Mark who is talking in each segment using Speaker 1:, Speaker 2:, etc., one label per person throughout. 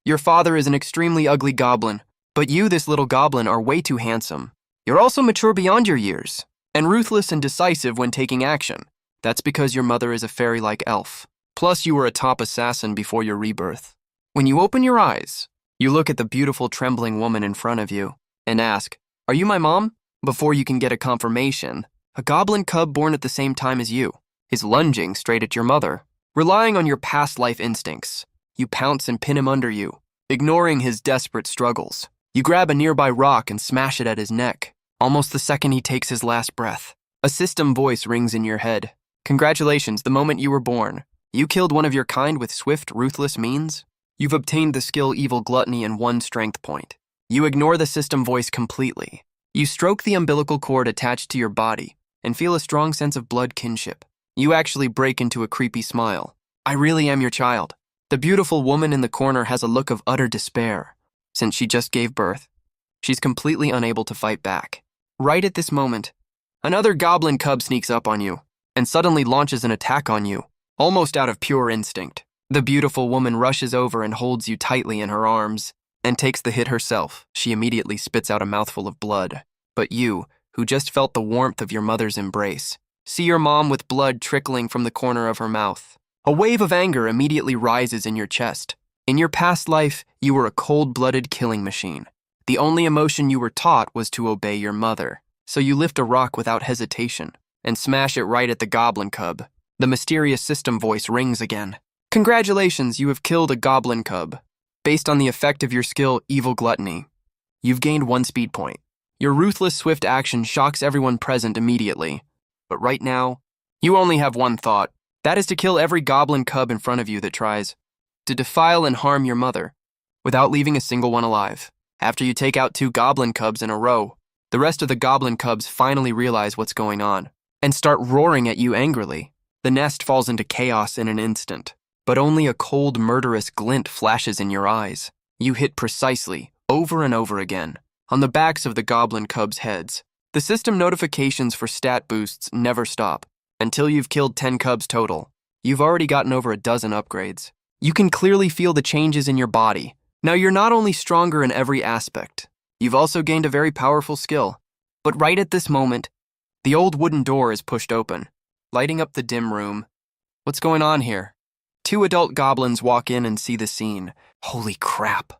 Speaker 1: Your father is an extremely ugly goblin, but you, this little goblin, are way too handsome. You're also mature beyond your years, and ruthless and decisive when taking action. That's because your mother is a fairy-like elf. Plus, you were a top assassin before your rebirth. When you open your eyes, you look at the beautiful, trembling woman in front of you and ask, "Are you my mom?" Before you can get a confirmation, a goblin cub born at the same time as you is lunging straight at your mother. Relying on your past life instincts, you pounce and pin him under you, ignoring his desperate struggles. You grab a nearby rock and smash it at his neck, almost the second he takes his last breath. A system voice rings in your head. Congratulations, the moment you were born. You killed one of your kind with swift, ruthless means. You've obtained the skill Evil Gluttony and 1 strength point. You ignore the system voice completely. You stroke the umbilical cord attached to your body and feel a strong sense of blood kinship. You actually break into a creepy smile. I really am your child. The beautiful woman in the corner has a look of utter despair. Since she just gave birth, she's completely unable to fight back. Right at this moment, another goblin cub sneaks up on you and suddenly launches an attack on you, almost out of pure instinct. The beautiful woman rushes over and holds you tightly in her arms and takes the hit herself. She immediately spits out a mouthful of blood. But you, who just felt the warmth of your mother's embrace, see your mom with blood trickling from the corner of her mouth. A wave of anger immediately rises in your chest. In your past life, you were a cold-blooded killing machine. The only emotion you were taught was to obey your mother. So you lift a rock without hesitation and smash it right at the goblin cub. The mysterious system voice rings again. Congratulations, you have killed a goblin cub. Based on the effect of your skill, Evil Gluttony, you've gained 1 speed point. Your ruthless, swift action shocks everyone present immediately. But right now, you only have one thought. That is to kill every goblin cub in front of you that tries to defile and harm your mother, without leaving a single one alive. After you take out 2 goblin cubs in a row, the rest of the goblin cubs finally realize what's going on and start roaring at you angrily. The nest falls into chaos in an instant, but only a cold, murderous glint flashes in your eyes. You hit precisely, over and over again, on the backs of the goblin cubs' heads. The system notifications for stat boosts never stop. Until you've killed 10 cubs total, you've already gotten over a dozen upgrades. You can clearly feel the changes in your body. Now you're not only stronger in every aspect, you've also gained a very powerful skill. But right at this moment, the old wooden door is pushed open, lighting up the dim room. What's going on here? 2 adult goblins walk in and see the scene. Holy crap.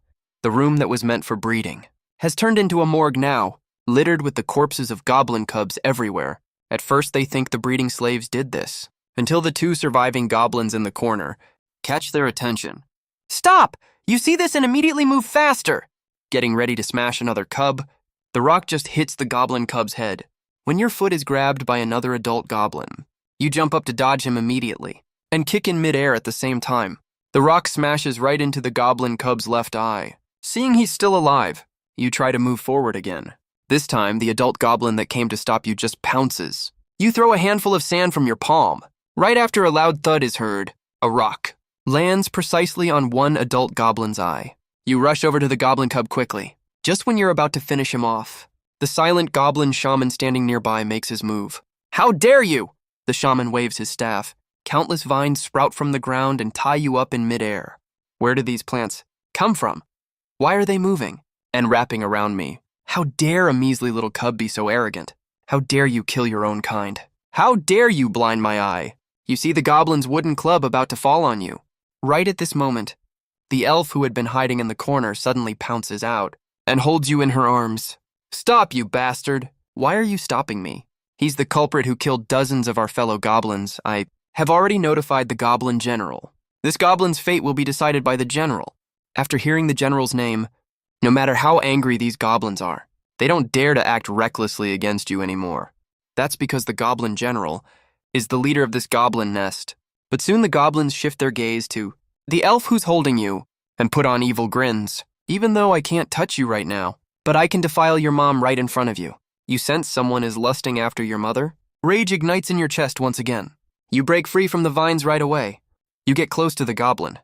Speaker 1: The room that was meant for breeding has turned into a morgue now, littered with the corpses of goblin cubs everywhere. At first they think the breeding slaves did this, until the 2 surviving goblins in the corner catch their attention. Stop! You see this and immediately move faster! Getting ready to smash another cub, the rock just hits the goblin cub's head. When your foot is grabbed by another adult goblin, you jump up to dodge him immediately and kick in midair at the same time. The rock smashes right into the goblin cub's left eye. Seeing he's still alive, you try to move forward again. This time, the adult goblin that came to stop you just pounces. You throw a handful of sand from your palm. Right after a loud thud is heard, a rock lands precisely on one adult goblin's eye. You rush over to the goblin cub quickly. Just when you're about to finish him off, the silent goblin shaman standing nearby makes his move. How dare you! The shaman waves his staff. Countless vines sprout from the ground and tie you up in midair. Where do these plants come from? Why are they moving and wrapping around me? How dare a measly little cub be so arrogant? How dare you kill your own kind? How dare you blind my eye? You see the goblin's wooden club about to fall on you. Right at this moment, the elf who had been hiding in the corner suddenly pounces out and holds you in her arms. Stop, you bastard! Why are you stopping me? He's the culprit who killed dozens of our fellow goblins. I have already notified the goblin general. This goblin's fate will be decided by the general. After hearing the general's name, no matter how angry these goblins are, they don't dare to act recklessly against you anymore. That's because the goblin general is the leader of this goblin nest. But soon the goblins shift their gaze to the elf who's holding you and put on evil grins. Even though I can't touch you right now, but I can defile your mom right in front of you. You sense someone is lusting after your mother? Rage ignites in your chest once again. You break free from the vines right away. You get close to the goblin.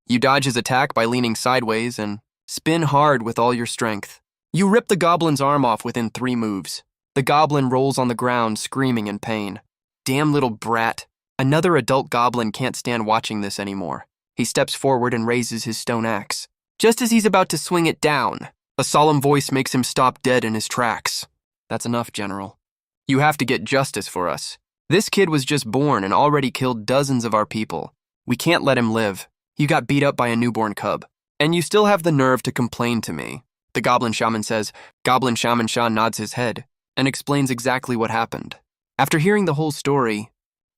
Speaker 1: You dodge his attack by leaning sideways and spin hard with all your strength. You rip the goblin's arm off within 3 moves. The goblin rolls on the ground, screaming in pain. Damn little brat. Another adult goblin can't stand watching this anymore. He steps forward and raises his stone axe. Just as he's about to swing it down, a solemn voice makes him stop dead in his tracks. That's enough, General. You have to get justice for us. This kid was just born and already killed dozens of our people. We can't let him live. He got beat up by a newborn cub. And you still have the nerve to complain to me. The Goblin Shaman says. Goblin Shaman Shah nods his head and explains exactly what happened. After hearing the whole story,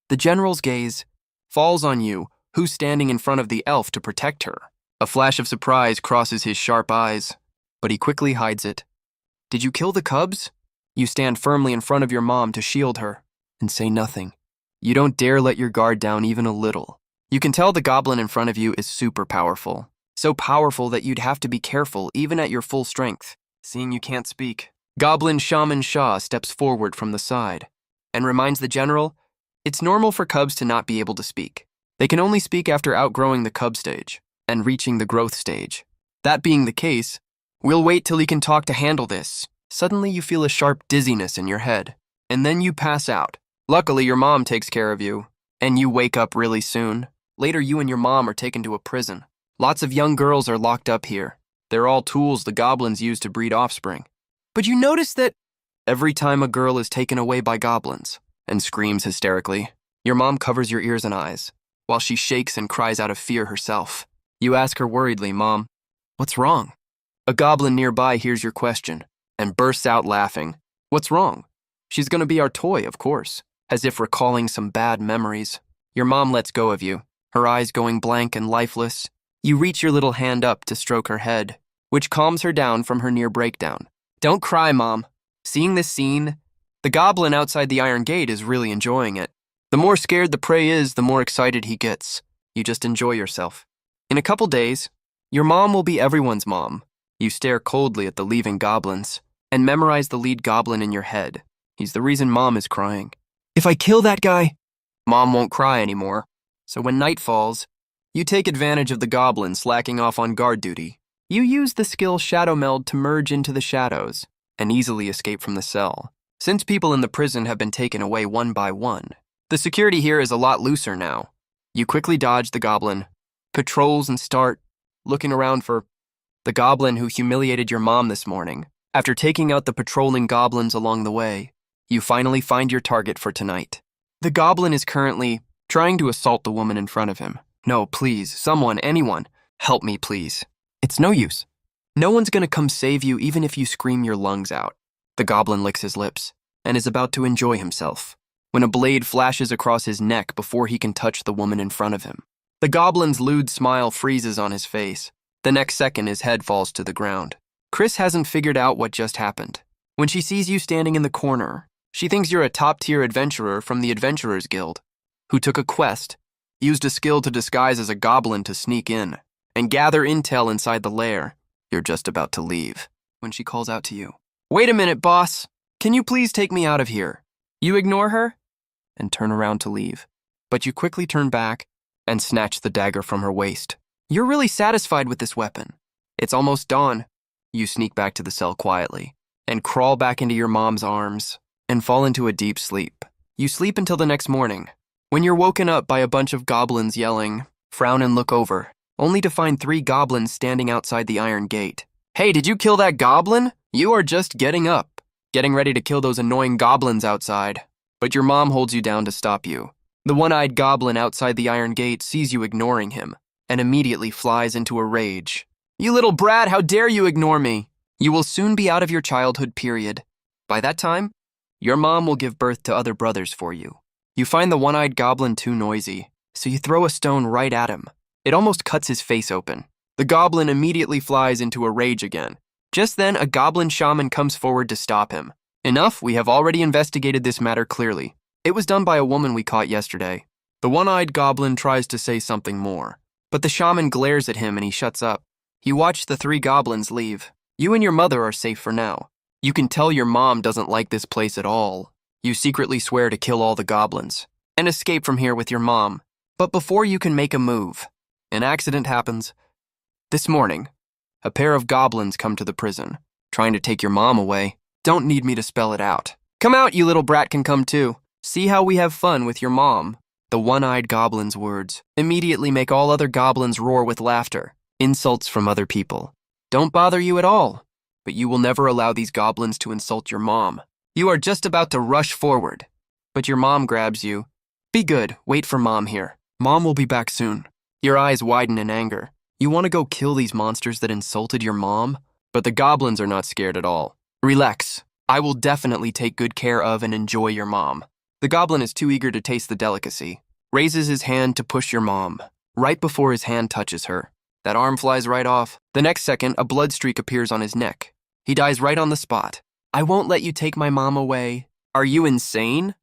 Speaker 1: the General's gaze falls on you, who's standing in front of the elf to protect her. A flash of surprise crosses his sharp eyes, but he quickly hides it. Did you kill the cubs? You stand firmly in front of your mom to shield her and say nothing. You don't dare let your guard down even a little. You can tell the goblin in front of you is super powerful. So powerful that you'd have to be careful even at your full strength. Seeing you can't speak, Goblin Shaman Shah steps forward from the side and reminds the General, it's normal for cubs to not be able to speak. They can only speak after outgrowing the cub stage and reaching the growth stage. That being the case, we'll wait till he can talk to handle this. Suddenly you feel a sharp dizziness in your head, and then you pass out. Luckily, your mom takes care of you, and you wake up really soon. Later, you and your mom are taken to a prison. Lots of young girls are locked up here. They're all tools the goblins use to breed offspring. But you notice that every time a girl is taken away by goblins and screams hysterically, your mom covers your ears and eyes, while she shakes and cries out of fear herself. You ask her worriedly, Mom, what's wrong? A goblin nearby hears your question and bursts out laughing. What's wrong? She's gonna be our toy, of course, as if recalling some bad memories. Your mom lets go of you, her eyes going blank and lifeless. You reach your little hand up to stroke her head, which calms her down from her near breakdown. Don't cry, Mom. Seeing this scene, the goblin outside the iron gate is really enjoying it. The more scared the prey is, the more excited he gets. You just enjoy yourself. In a couple days, your mom will be everyone's mom. You stare coldly at the leaving goblins and memorize the lead goblin in your head. He's the reason Mom is crying. If I kill that guy, Mom won't cry anymore. So when night falls, you take advantage of the goblin slacking off on guard duty. You use the skill Shadow Meld to merge into the shadows and easily escape from the cell. Since people in the prison have been taken away one by one, the security here is a lot looser now. You quickly dodge the goblin, patrols and start looking around for the goblin who humiliated your mom this morning. After taking out the patrolling goblins along the way, you finally find your target for tonight. The goblin is currently trying to assault the woman in front of him. No, please, someone, anyone, help me, please. It's no use. No one's gonna come save you even if you scream your lungs out. The goblin licks his lips and is about to enjoy himself when a blade flashes across his neck before he can touch the woman in front of him. The goblin's lewd smile freezes on his face. The next second, his head falls to the ground. Chris hasn't figured out what just happened. When she sees you standing in the corner, she thinks you're a top-tier adventurer from the Adventurers Guild, who took a quest, used a skill to disguise as a goblin to sneak in, and gather intel inside the lair. You're just about to leave when she calls out to you. Wait a minute, boss. Can you please take me out of here? You ignore her and turn around to leave, but you quickly turn back and snatch the dagger from her waist. You're really satisfied with this weapon. It's almost dawn. You sneak back to the cell quietly and crawl back into your mom's arms and fall into a deep sleep. You sleep until the next morning, when you're woken up by a bunch of goblins yelling, frown and look over, only to find 3 goblins standing outside the iron gate. Hey, did you kill that goblin? You are just getting up, getting ready to kill those annoying goblins outside. But your mom holds you down to stop you. The one-eyed goblin outside the iron gate sees you ignoring him and immediately flies into a rage. You little brat, how dare you ignore me? You will soon be out of your childhood period. By that time, your mom will give birth to other brothers for you. You find the one-eyed goblin too noisy, so you throw a stone right at him. It almost cuts his face open. The goblin immediately flies into a rage again. Just then, a goblin shaman comes forward to stop him. Enough, we have already investigated this matter clearly. It was done by a woman we caught yesterday. The one-eyed goblin tries to say something more, but the shaman glares at him and he shuts up. You watch the 3 goblins leave. You and your mother are safe for now. You can tell your mom doesn't like this place at all. You secretly swear to kill all the goblins and escape from here with your mom. But before you can make a move, an accident happens. This morning, a pair of goblins come to the prison, trying to take your mom away. Don't need me to spell it out. Come out, you little brat can come too. See how we have fun with your mom. The one-eyed goblin's words immediately make all other goblins roar with laughter. Insults from other people don't bother you at all, but you will never allow these goblins to insult your mom. You are just about to rush forward, but your mom grabs you. Be good, wait for mom here. Mom will be back soon. Your eyes widen in anger. You want to go kill these monsters that insulted your mom? But the goblins are not scared at all. Relax. I will definitely take good care of and enjoy your mom. The goblin is too eager to taste the delicacy. Raises his hand to push your mom. Right before his hand touches her, that arm flies right off. The next second, a blood streak appears on his neck. He dies right on the spot. I won't let you take my mom away. Are you insane?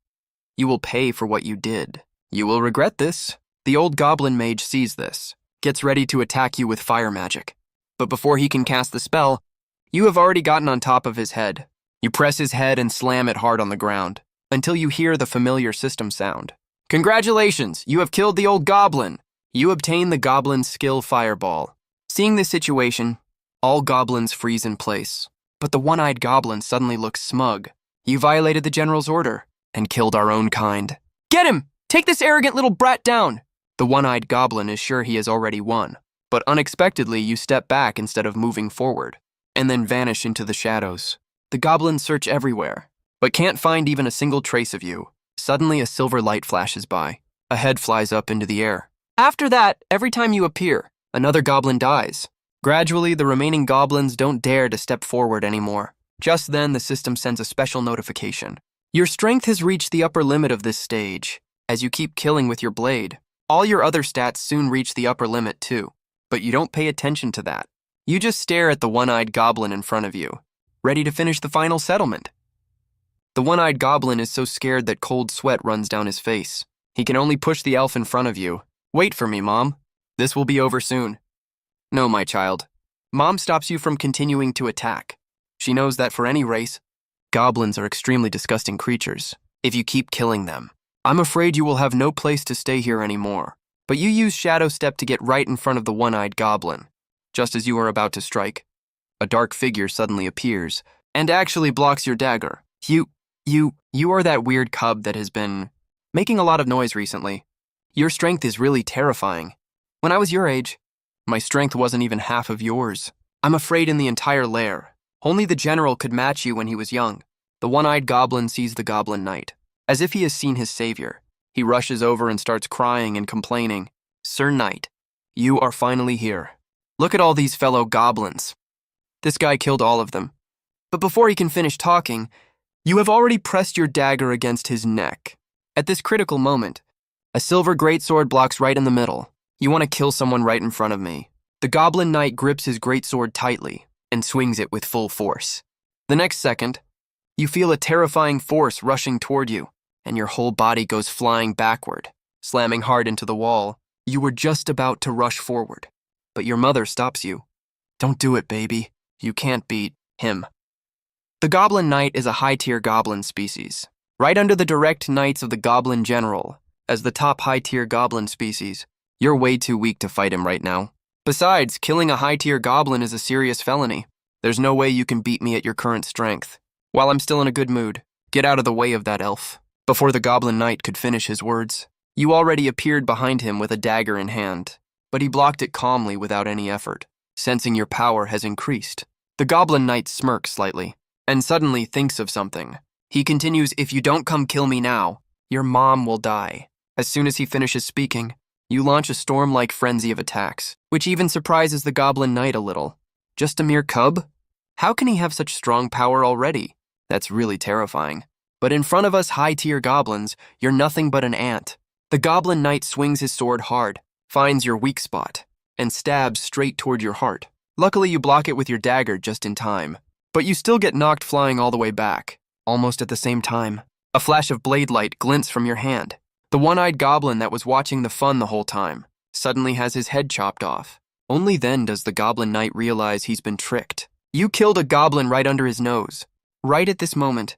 Speaker 1: You will pay for what you did. You will regret this. The old goblin mage sees this, gets ready to attack you with fire magic. But before he can cast the spell, you have already gotten on top of his head. You press his head and slam it hard on the ground, until you hear the familiar system sound. Congratulations, you have killed the old goblin. You obtain the goblin's skill fireball. Seeing this situation, all goblins freeze in place. But the one-eyed goblin suddenly looks smug. You violated the general's order and killed our own kind. Get him! Take this arrogant little brat down! The one-eyed goblin is sure he has already won, but unexpectedly you step back instead of moving forward, and then vanish into the shadows. The goblins search everywhere, but can't find even a single trace of you. Suddenly a silver light flashes by. A head flies up into the air. After that, every time you appear, another goblin dies. Gradually, the remaining goblins don't dare to step forward anymore. Just then, the system sends a special notification. Your strength has reached the upper limit of this stage. As you keep killing with your blade, all your other stats soon reach the upper limit too. But you don't pay attention to that. You just stare at the one-eyed goblin in front of you, ready to finish the final settlement. The one-eyed goblin is so scared that cold sweat runs down his face. He can only push the elf in front of you. Wait for me, Mom. This will be over soon. No, my child. Mom stops you from continuing to attack. She knows that for any race, goblins are extremely disgusting creatures. If you keep killing them, I'm afraid you will have no place to stay here anymore. But you use Shadow Step to get right in front of the one-eyed goblin. Just as you are about to strike, a dark figure suddenly appears and actually blocks your dagger. You are that weird cub that has been making a lot of noise recently. Your strength is really terrifying. When I was your age, my strength wasn't even half of yours. I'm afraid in the entire lair, only the general could match you when he was young. The one-eyed goblin sees the goblin knight. As if he has seen his savior, he rushes over and starts crying and complaining. Sir Knight, you are finally here. Look at all these fellow goblins. This guy killed all of them. But before he can finish talking, you have already pressed your dagger against his neck. At this critical moment, a silver greatsword blocks right in the middle. You want to kill someone right in front of me. The goblin knight grips his greatsword tightly and swings it with full force. The next second, you feel a terrifying force rushing toward you, and your whole body goes flying backward, slamming hard into the wall. You were just about to rush forward, but your mother stops you. Don't do it, baby. You can't beat him. The Goblin Knight is a high-tier goblin species, right under the direct knights of the Goblin General. As the top high-tier goblin species, you're way too weak to fight him right now. Besides, killing a high-tier goblin is a serious felony. There's no way you can beat me at your current strength. While I'm still in a good mood, get out of the way of that elf. Before the Goblin Knight could finish his words, you already appeared behind him with a dagger in hand, but he blocked it calmly without any effort. Sensing your power has increased, the Goblin Knight smirks slightly, and suddenly thinks of something. He continues, if you don't come kill me now, your mom will die. As soon as he finishes speaking, you launch a storm-like frenzy of attacks, which even surprises the Goblin Knight a little. Just a mere cub? How can he have such strong power already? That's really terrifying. But in front of us high-tier goblins, you're nothing but an ant. The Goblin Knight swings his sword hard, finds your weak spot, and stabs straight toward your heart. Luckily, you block it with your dagger just in time. But you still get knocked flying all the way back. Almost at the same time, a flash of blade light glints from your hand. The one-eyed goblin that was watching the fun the whole time suddenly has his head chopped off. Only then does the Goblin Knight realize he's been tricked. You killed a goblin right under his nose. Right at this moment,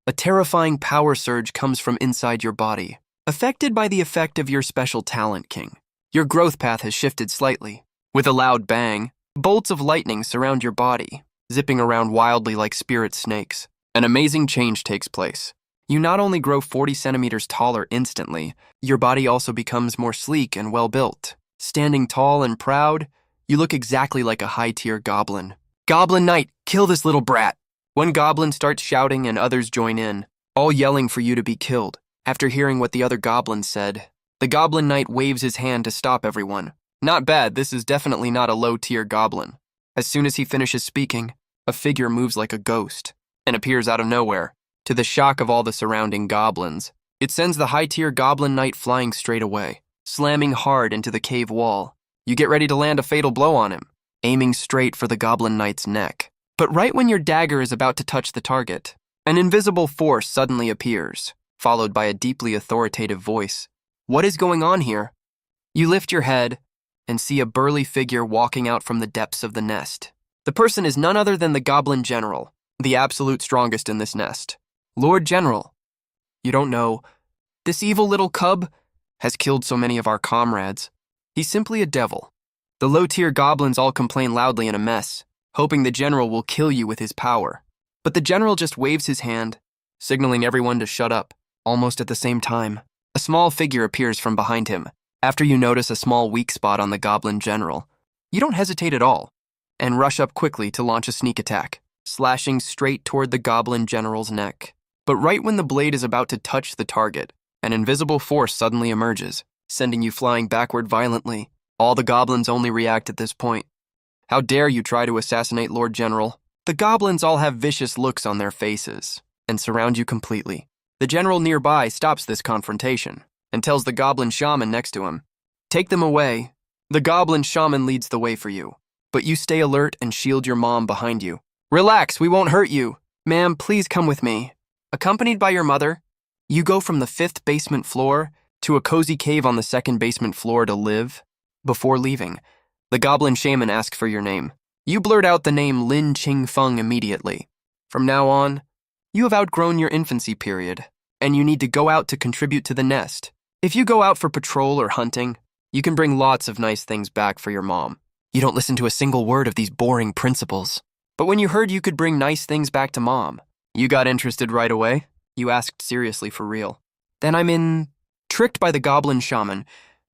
Speaker 1: a terrifying power surge comes from inside your body, affected by the effect of your special talent, King. Your growth path has shifted slightly. With a loud bang, bolts of lightning surround your body, zipping around wildly like spirit snakes. An amazing change takes place. You not only grow 40 centimeters taller instantly, your body also becomes more sleek and well-built. Standing tall and proud, You look exactly like a high-tier goblin. Goblin Knight, kill this little brat! One goblin starts shouting and others join in, all yelling for you to be killed. After hearing what the other goblins said, the Goblin Knight waves his hand to stop everyone. Not bad, this is definitely not a low-tier goblin. As soon as he finishes speaking, a figure moves like a ghost and appears out of nowhere. To the shock of all the surrounding goblins, it sends the high-tier Goblin Knight flying straight away, slamming hard into the cave wall. You get ready to land a fatal blow on him, aiming straight for the Goblin Knight's neck. But right when your dagger is about to touch the target, an invisible force suddenly appears, followed by a deeply authoritative voice. What is going on here? You lift your head and see a burly figure walking out from the depths of the nest. The person is none other than the Goblin General, the absolute strongest in this nest. Lord General, you don't know, this evil little cub has killed so many of our comrades. He's simply a devil. The low-tier goblins all complain loudly in a mess, hoping the general will kill you with his power. But the general just waves his hand, signaling everyone to shut up. Almost at the same time, a small figure appears from behind him. After you notice a small weak spot on the Goblin General, you don't hesitate at all, and rush up quickly to launch a sneak attack, slashing straight toward the Goblin General's neck. But right when the blade is about to touch the target, an invisible force suddenly emerges, sending you flying backward violently. All the goblins only react at this point. How dare you try to assassinate Lord General? The goblins all have vicious looks on their faces and surround you completely. The general nearby stops this confrontation and tells the goblin shaman next to him, "Take them away." The goblin shaman leads the way for you, but you stay alert and shield your mom behind you. "Relax, we won't hurt you. Ma'am, please come with me." Accompanied by your mother, you go from the 5th basement floor to a cozy cave on the 2nd basement floor to live. Before leaving, the goblin shaman asks for your name. You blurt out the name Lin Ching Feng immediately. From now on, you have outgrown your infancy period, and you need to go out to contribute to the nest. If you go out for patrol or hunting, you can bring lots of nice things back for your mom. You don't listen to a single word of these boring principles. But when you heard you could bring nice things back to mom, you got interested right away. You asked seriously for real. Then tricked by the goblin shaman,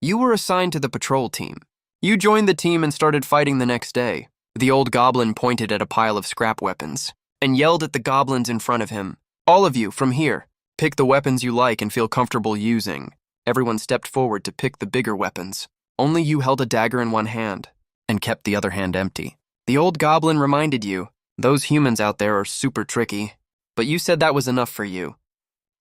Speaker 1: you were assigned to the patrol team. You joined the team and started fighting the next day. The old goblin pointed at a pile of scrap weapons and yelled at the goblins in front of him. "All of you, from here, pick the weapons you like and feel comfortable using." Everyone stepped forward to pick the bigger weapons. Only you held a dagger in one hand and kept the other hand empty. The old goblin reminded you, those humans out there are super tricky, but you said that was enough for you.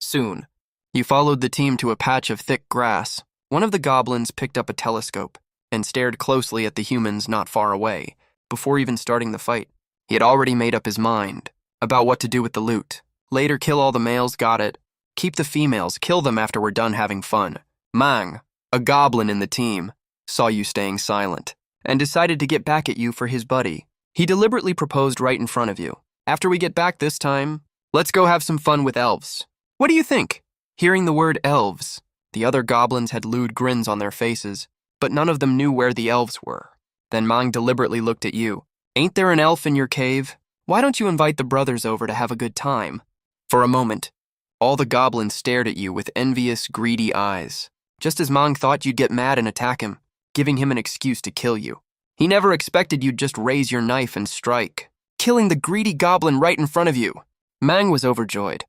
Speaker 1: Soon, you followed the team to a patch of thick grass. One of the goblins picked up a telescope and stared closely at the humans not far away before even starting the fight. He had already made up his mind about what to do with the loot. Later, kill all the males, got it. Keep the females, kill them after we're done having fun. Mang, a goblin in the team, saw you staying silent and decided to get back at you for his buddy. He deliberately proposed right in front of you. "After we get back this time, let's go have some fun with elves. What do you think?" Hearing the word elves, the other goblins had lewd grins on their faces, but none of them knew where the elves were. Then Mang deliberately looked at you. "Ain't there an elf in your cave? Why don't you invite the brothers over to have a good time?" For a moment, all the goblins stared at you with envious, greedy eyes, just as Mang thought you'd get mad and attack him, giving him an excuse to kill you. He never expected you'd just raise your knife and strike, killing the greedy goblin right in front of you. Mang was overjoyed.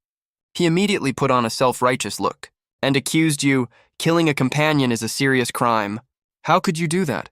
Speaker 1: He immediately put on a self-righteous look and accused you, "Killing a companion is a serious crime. How could you do that?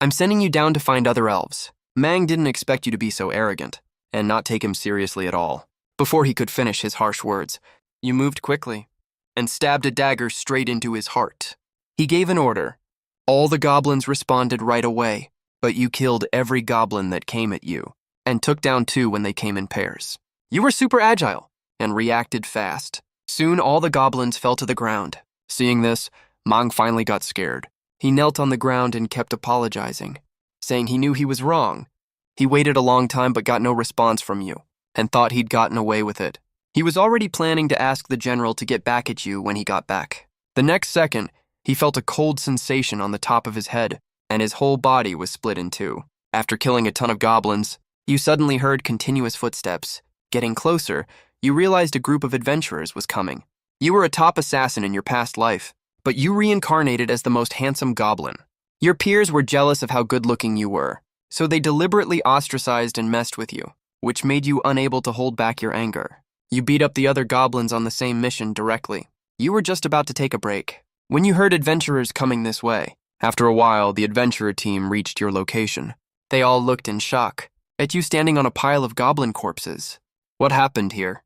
Speaker 1: I'm sending you down to find other elves." Mang didn't expect you to be so arrogant and not take him seriously at all. Before he could finish his harsh words, you moved quickly and stabbed a dagger straight into his heart. He gave an order. All the goblins responded right away, but you killed every goblin that came at you and took down 2 when they came in pairs. You were super agile and reacted fast. Soon all the goblins fell to the ground. Seeing this, Mang finally got scared. He knelt on the ground and kept apologizing, saying he knew he was wrong. He waited a long time but got no response from you and thought he'd gotten away with it. He was already planning to ask the general to get back at you when he got back. The next second, he felt a cold sensation on the top of his head and his whole body was split in 2. After killing a ton of goblins, you suddenly heard continuous footsteps. Getting closer, you realized a group of adventurers was coming. You were a top assassin in your past life, but you reincarnated as the most handsome goblin. Your peers were jealous of how good-looking you were, so they deliberately ostracized and messed with you, which made you unable to hold back your anger. You beat up the other goblins on the same mission directly. You were just about to take a break when you heard adventurers coming this way. After a while, the adventurer team reached your location. They all looked in shock at you standing on a pile of goblin corpses. What happened here?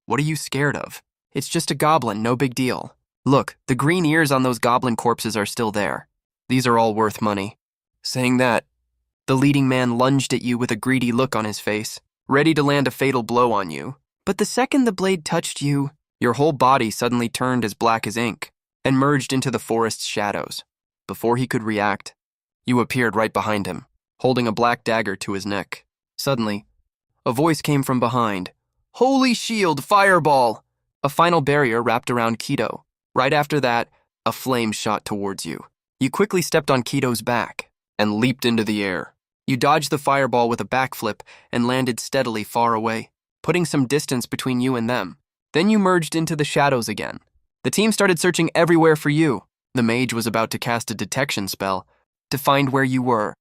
Speaker 1: What are you scared of? It's just a goblin, no big deal. Look, the green ears on those goblin corpses are still there. These are all worth money. Saying that, the leading man lunged at you with a greedy look on his face, ready to land a fatal blow on you. But the second the blade touched you, your whole body suddenly turned as black as ink and merged into the forest's shadows. Before he could react, you appeared right behind him, holding a black dagger to his neck. Suddenly, a voice came from behind. Holy shield, fireball! A final barrier wrapped around Keto. Right after that, a flame shot towards you. You quickly stepped on Keto's back and leaped into the air. You dodged the fireball with a backflip and landed steadily far away, putting some distance between you and them. Then you merged into the shadows again. The team started searching everywhere for you. The mage was about to cast a detection spell to find where you were.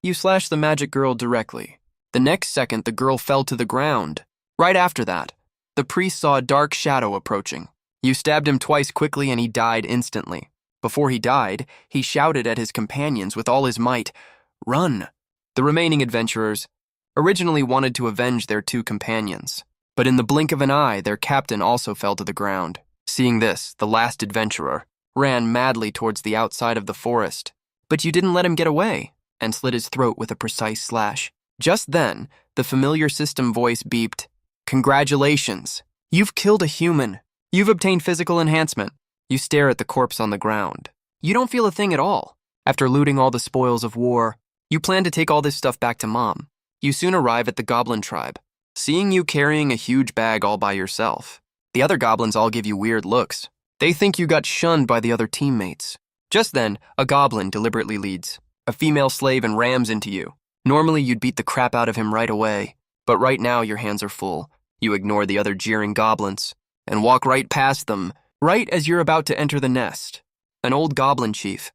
Speaker 1: You slashed the magic girl directly. The next second, the girl fell to the ground. Right after that, the priest saw a dark shadow approaching. You stabbed him twice quickly and he died instantly. Before he died, he shouted at his companions with all his might, "Run!" The remaining adventurers originally wanted to avenge their two companions, but in the blink of an eye, their captain also fell to the ground. Seeing this, the last adventurer ran madly towards the outside of the forest, but you didn't let him get away and slit his throat with a precise slash. Just then, the familiar system voice beeped, "Congratulations! You've killed a human. You've obtained physical enhancement." You stare at the corpse on the ground. You don't feel a thing at all. After looting all the spoils of war, you plan to take all this stuff back to Mom. You soon arrive at the goblin tribe, seeing you carrying a huge bag all by yourself. The other goblins all give you weird looks. They think you got shunned by the other teammates. Just then, a goblin deliberately leads a female slave and rams into you. Normally, you'd beat the crap out of him right away, but right now your hands are full. You ignore the other jeering goblins and walk right past them, right as you're about to enter the nest. An old goblin chief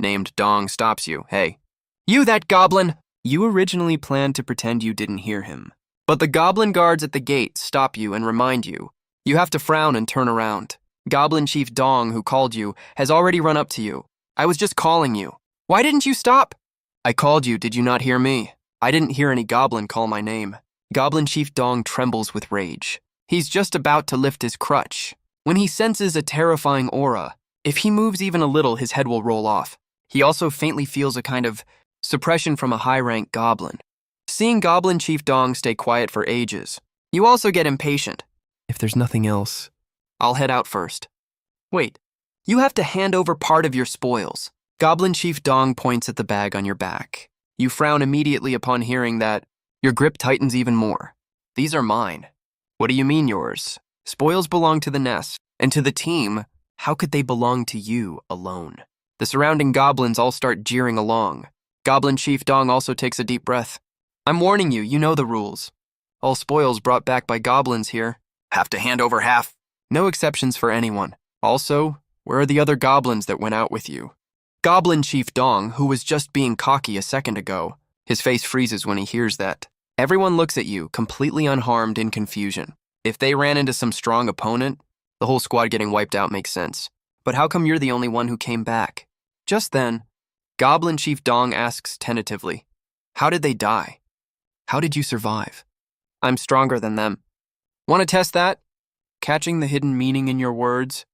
Speaker 1: named Dong stops you. "Hey, you that goblin!" You originally planned to pretend you didn't hear him, but the goblin guards at the gate stop you and remind you. You have to frown and turn around. Goblin Chief Dong, who called you, has already run up to you. "I was just calling you. Why didn't you stop?" "I called you, did you not hear me? I didn't hear any goblin call my name." Goblin Chief Dong trembles with rage. He's just about to lift his crutch when he senses a terrifying aura. If he moves even a little, his head will roll off. He also faintly feels a kind of suppression from a high-rank goblin. Seeing Goblin Chief Dong stay quiet for ages, you also get impatient. "If there's nothing else, I'll head out first." "Wait, you have to hand over part of your spoils." Goblin Chief Dong points at the bag on your back. You frown immediately upon hearing that. Your grip tightens even more. "These are mine." "What do you mean yours? Spoils belong to the nest, and to the team. How could they belong to you alone?" The surrounding goblins all start jeering along. Goblin Chief Dong also takes a deep breath. "I'm warning you, you know the rules. All spoils brought back by goblins here have to hand over half. No exceptions for anyone. Also, where are the other goblins that went out with you?" Goblin Chief Dong, who was just being cocky a second ago, his face freezes when he hears that. Everyone looks at you, completely unharmed in confusion. If they ran into some strong opponent, the whole squad getting wiped out makes sense. But how come you're the only one who came back? Just then, Goblin Chief Dong asks tentatively, "How did they die? How did you survive?" "I'm stronger than them." "Want to test that?" Catching the hidden meaning in your words,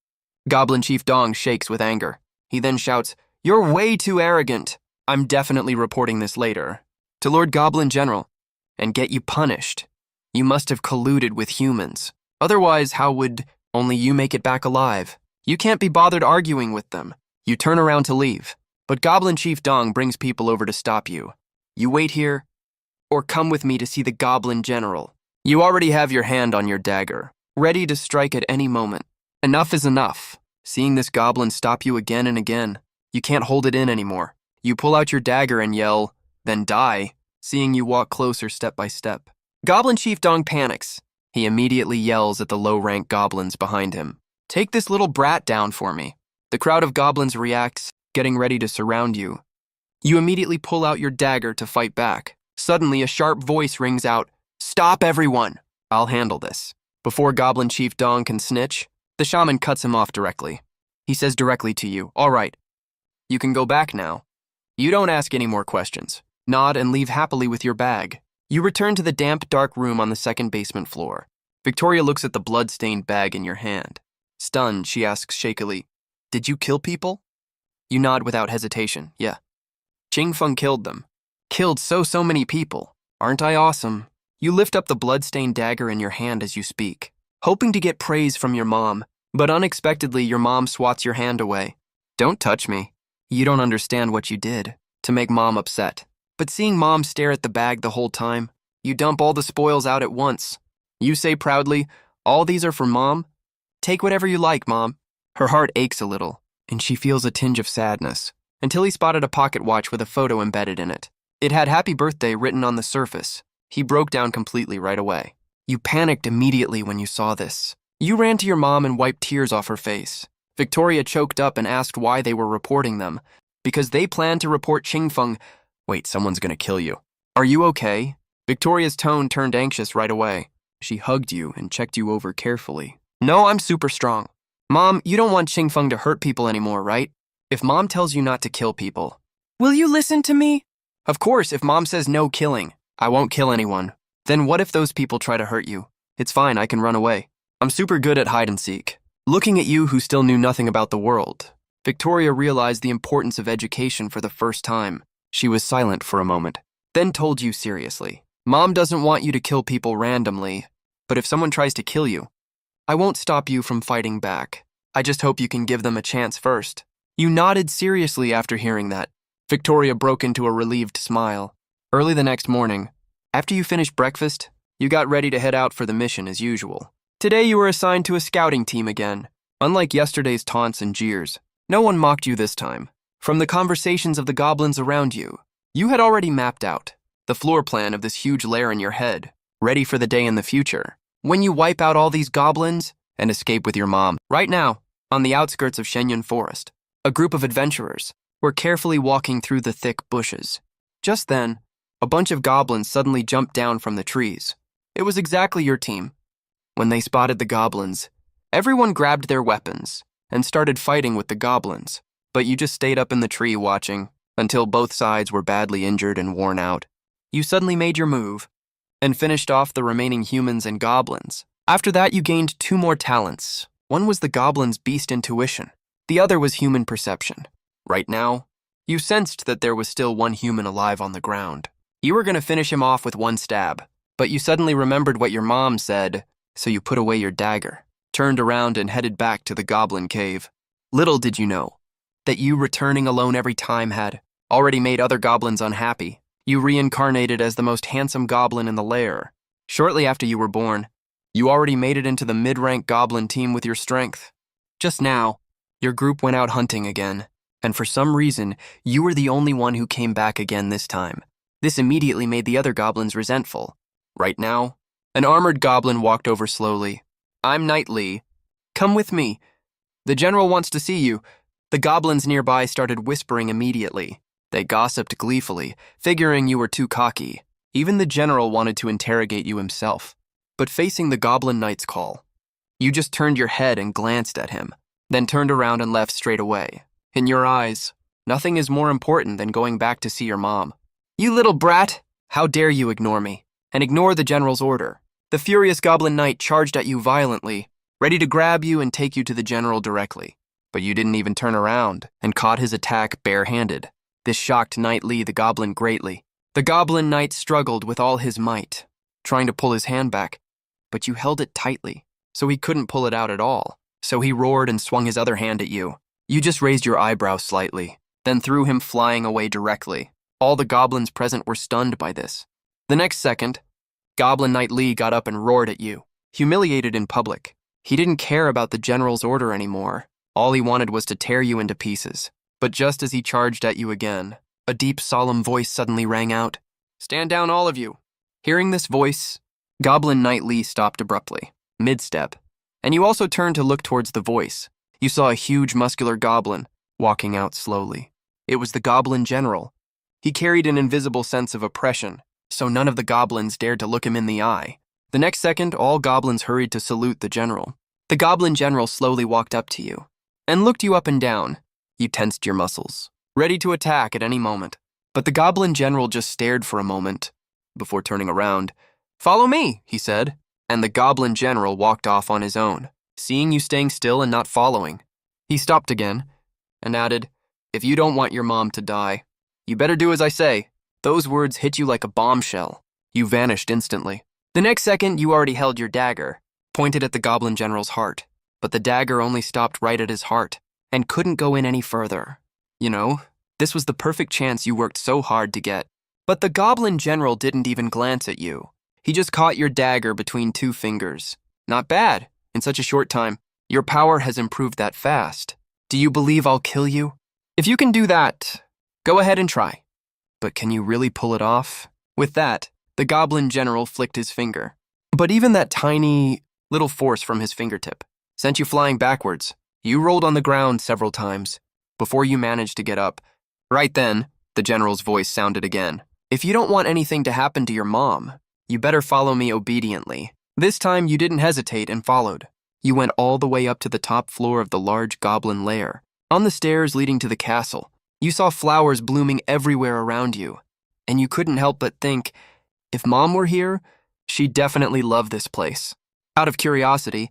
Speaker 1: Goblin Chief Dong shakes with anger. He then shouts, "You're way too arrogant. I'm definitely reporting this later to Lord Goblin General and get you punished. You must have colluded with humans. Otherwise, how would only you make it back alive? You can't be bothered arguing with them." You turn around to leave, but Goblin Chief Dong brings people over to stop you. "You wait here, or come with me to see the Goblin General." You already have your hand on your dagger, ready to strike at any moment. Enough is enough. Seeing this goblin stop you again and again, you can't hold it in anymore. You pull out your dagger and yell, "Then die," seeing you walk closer step by step. Goblin Chief Dong panics. He immediately yells at the low-rank goblins behind him. "Take this little brat down for me." The crowd of goblins reacts, getting ready to surround you. You immediately pull out your dagger to fight back. Suddenly, a sharp voice rings out, "Stop, everyone! I'll handle this." Before Goblin Chief Dong can snitch, the shaman cuts him off directly. He says directly to you, "All right, you can go back now. You don't ask any more questions. Nod and leave happily with your bag." You return to the damp, dark room on the second basement floor. Victoria looks at the blood-stained bag in your hand. Stunned, she asks shakily, "Did you kill people?" You nod without hesitation, "Yeah. Qingfeng killed them. Killed so many people. Aren't I awesome?" You lift up the blood-stained dagger in your hand as you speak, hoping to get praise from your mom, but unexpectedly your mom swats your hand away. "Don't touch me. You don't understand what you did," to make mom upset. But seeing mom stare at the bag the whole time, you dump all the spoils out at once. You say proudly, "All these are for mom? Take whatever you like, mom." Her heart aches a little, and she feels a tinge of sadness, until he spotted a pocket watch with a photo embedded in it. It had "Happy Birthday" written on the surface. He broke down completely right away. You panicked immediately when you saw this. You ran to your mom and wiped tears off her face. Victoria choked up and asked why they were reporting them. Because they planned to report Qingfeng. "Wait, someone's gonna kill you. Are you okay?" Victoria's tone turned anxious right away. She hugged you and checked you over carefully. "No, I'm super strong. Mom, you don't want Qingfeng to hurt people anymore, right? If mom tells you not to kill people, will you listen to me?" "Of course, if mom says no killing, I won't kill anyone. Then what if those people try to hurt you? It's fine, I can run away. I'm super good at hide and seek." Looking at you who still knew nothing about the world, Victoria realized the importance of education for the first time. She was silent for a moment, then told you seriously, "Mom doesn't want you to kill people randomly, but if someone tries to kill you, I won't stop you from fighting back. I just hope you can give them a chance first." You nodded seriously after hearing that. Victoria broke into a relieved smile. Early the next morning, after you finished breakfast, you got ready to head out for the mission as usual. Today you were assigned to a scouting team again. Unlike yesterday's taunts and jeers, no one mocked you this time. From the conversations of the goblins around you, you had already mapped out the floor plan of this huge lair in your head, ready for the day in the future, when you wipe out all these goblins and escape with your mom. Right now, on the outskirts of Shenyun Forest, a group of adventurers were carefully walking through the thick bushes. Just then, a bunch of goblins suddenly jumped down from the trees. It was exactly your team. When they spotted the goblins, everyone grabbed their weapons and started fighting with the goblins, but you just stayed up in the tree watching until both sides were badly injured and worn out. You suddenly made your move and finished off the remaining humans and goblins. After that, you gained 2 more talents. One was the goblin's beast intuition. The other was human perception. Right now, you sensed that there was still one human alive on the ground. You were going to finish him off with 1 stab, but you suddenly remembered what your mom said, so you put away your dagger, turned around and headed back to the goblin cave. Little did you know that you returning alone every time had already made other goblins unhappy. You reincarnated as the most handsome goblin in the lair. Shortly after you were born, you already made it into the mid-rank goblin team with your strength. Just now, your group went out hunting again, and for some reason, you were the only one who came back again this time. This immediately made the other goblins resentful. Right now, an armored goblin walked over slowly. "I'm Knight Lee. Come with me. The general wants to see you." The goblins nearby started whispering immediately. They gossiped gleefully, figuring you were too cocky. Even the general wanted to interrogate you himself. But facing the goblin knight's call, you just turned your head and glanced at him, then turned around and left straight away. In your eyes, nothing is more important than going back to see your mom. "You little brat! How dare you ignore me, and ignore the general's order?" The furious goblin knight charged at you violently, ready to grab you and take you to the general directly. But you didn't even turn around and caught his attack bare-handed. This shocked Knight Lee the goblin greatly. The goblin knight struggled with all his might, trying to pull his hand back, but you held it tightly, so he couldn't pull it out at all. So he roared and swung his other hand at you. You just raised your eyebrow slightly, then threw him flying away directly. All the goblins present were stunned by this. The next second, Goblin Knight Lee got up and roared at you, humiliated in public. He didn't care about the general's order anymore. All he wanted was to tear you into pieces. But just as he charged at you again, a deep, solemn voice suddenly rang out. "Stand down, all of you." Hearing this voice, Goblin Knight Lee stopped abruptly, mid-step, and you also turned to look towards the voice. You saw a huge, muscular goblin walking out slowly. It was the Goblin General. He carried an invisible sense of oppression, so none of the goblins dared to look him in the eye. The next second, all goblins hurried to salute the general. The goblin general slowly walked up to you and looked you up and down. You tensed your muscles, ready to attack at any moment. But the goblin general just stared for a moment before turning around. "Follow me," he said, and the goblin general walked off on his own, seeing you staying still and not following. He stopped again and added, "If you don't want your mom to die, you better do as I say." Those words hit you like a bombshell. You vanished instantly. The next second, you already held your dagger, pointed at the goblin general's heart, but the dagger only stopped right at his heart and couldn't go in any further. You know, this was the perfect chance you worked so hard to get. But the goblin general didn't even glance at you. He just caught your dagger between 2 fingers. Not bad. In such a short time, your power has improved that fast. Do you believe I'll kill you? If you can do that, go ahead and try. But can you really pull it off? With that, the goblin general flicked his finger. But even that tiny little force from his fingertip sent you flying backwards. You rolled on the ground several times before you managed to get up. Right then, the general's voice sounded again. "If you don't want anything to happen to your mom, you better follow me obediently." This time, you didn't hesitate and followed. You went all the way up to the top floor of the large goblin lair. On the stairs leading to the castle, you saw flowers blooming everywhere around you, and you couldn't help but think, if Mom were here, she'd definitely love this place. Out of curiosity,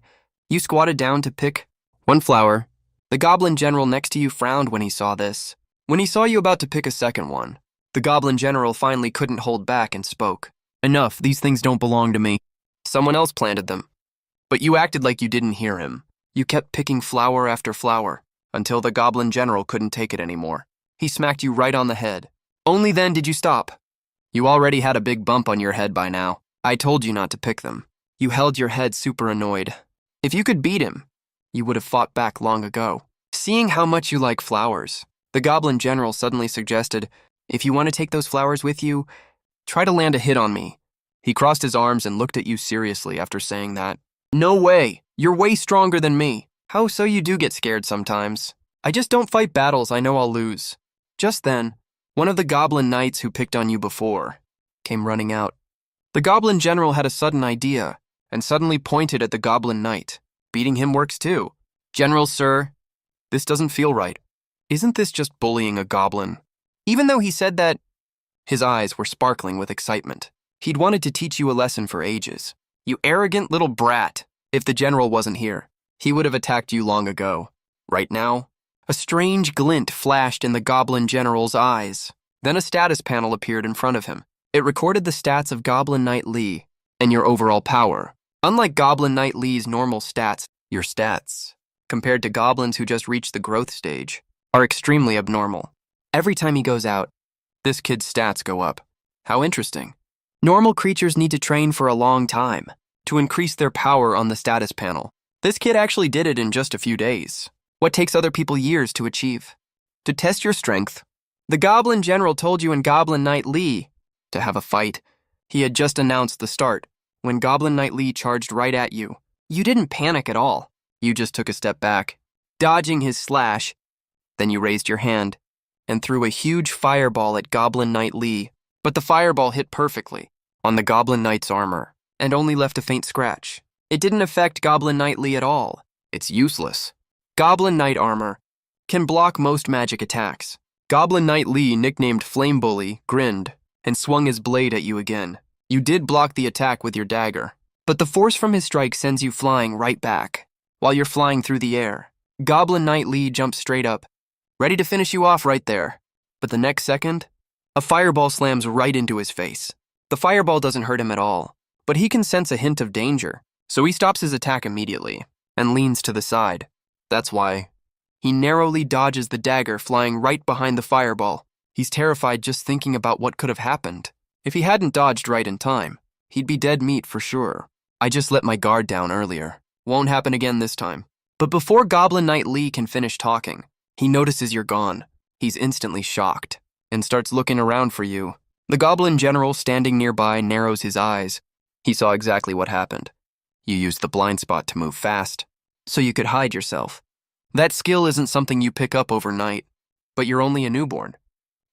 Speaker 1: you squatted down to pick one flower. The goblin general next to you frowned when he saw this. When he saw you about to pick a second one, the goblin general finally couldn't hold back and spoke. "Enough, these things don't belong to me. Someone else planted them." But you acted like you didn't hear him. You kept picking flower after flower until the goblin general couldn't take it anymore. He smacked you right on the head. Only then did you stop. You already had a big bump on your head by now. I told you not to pick them. You held your head super annoyed. If you could beat him, you would have fought back long ago. Seeing how much you like flowers, the goblin general suddenly suggested, "If you want to take those flowers with you, try to land a hit on me." He crossed his arms and looked at you seriously after saying that. "No way! You're way stronger than me." "How so you do get scared sometimes?" "I just don't fight battles I know I'll lose." Just then, one of the goblin knights who picked on you before came running out. The goblin general had a sudden idea and suddenly pointed at the goblin knight. "Beating him works too. General, sir, this doesn't feel right. Isn't this just bullying a goblin?" Even though he said that, his eyes were sparkling with excitement. He'd wanted to teach you a lesson for ages. "You arrogant little brat." If the general wasn't here, he would have attacked you long ago. Right now, a strange glint flashed in the goblin general's eyes. Then a status panel appeared in front of him. It recorded the stats of Goblin Knight Lee and your overall power. Unlike Goblin Knight Lee's normal stats, your stats, compared to goblins who just reached the growth stage, are extremely abnormal. Every time he goes out, this kid's stats go up. How interesting. Normal creatures need to train for a long time to increase their power on the status panel. This kid actually did it in just a few days. What takes other people years to achieve? To test your strength, the Goblin General told you and Goblin Knight Lee to have a fight. He had just announced the start when Goblin Knight Lee charged right at you. You didn't panic at all. You just took a step back, dodging his slash. Then you raised your hand and threw a huge fireball at Goblin Knight Lee. But the fireball hit perfectly on the Goblin Knight's armor and only left a faint scratch. It didn't affect Goblin Knight Lee at all. It's useless. Goblin Knight armor can block most magic attacks. Goblin Knight Lee, nicknamed Flame Bully, grinned and swung his blade at you again. You did block the attack with your dagger, but the force from his strike sends you flying right back. While you're flying through the air, Goblin Knight Lee jumps straight up, ready to finish you off right there. But the next second, a fireball slams right into his face. The fireball doesn't hurt him at all, but he can sense a hint of danger, so he stops his attack immediately and leans to the side. That's why he narrowly dodges the dagger flying right behind the fireball. He's terrified just thinking about what could have happened. If he hadn't dodged right in time, he'd be dead meat for sure. I just let my guard down earlier. Won't happen again this time. But before Goblin Knight Lee can finish talking, he notices you're gone. He's instantly shocked and starts looking around for you. The Goblin General standing nearby narrows his eyes. He saw exactly what happened. You used the blind spot to move fast, so you could hide yourself. That skill isn't something you pick up overnight, but you're only a newborn.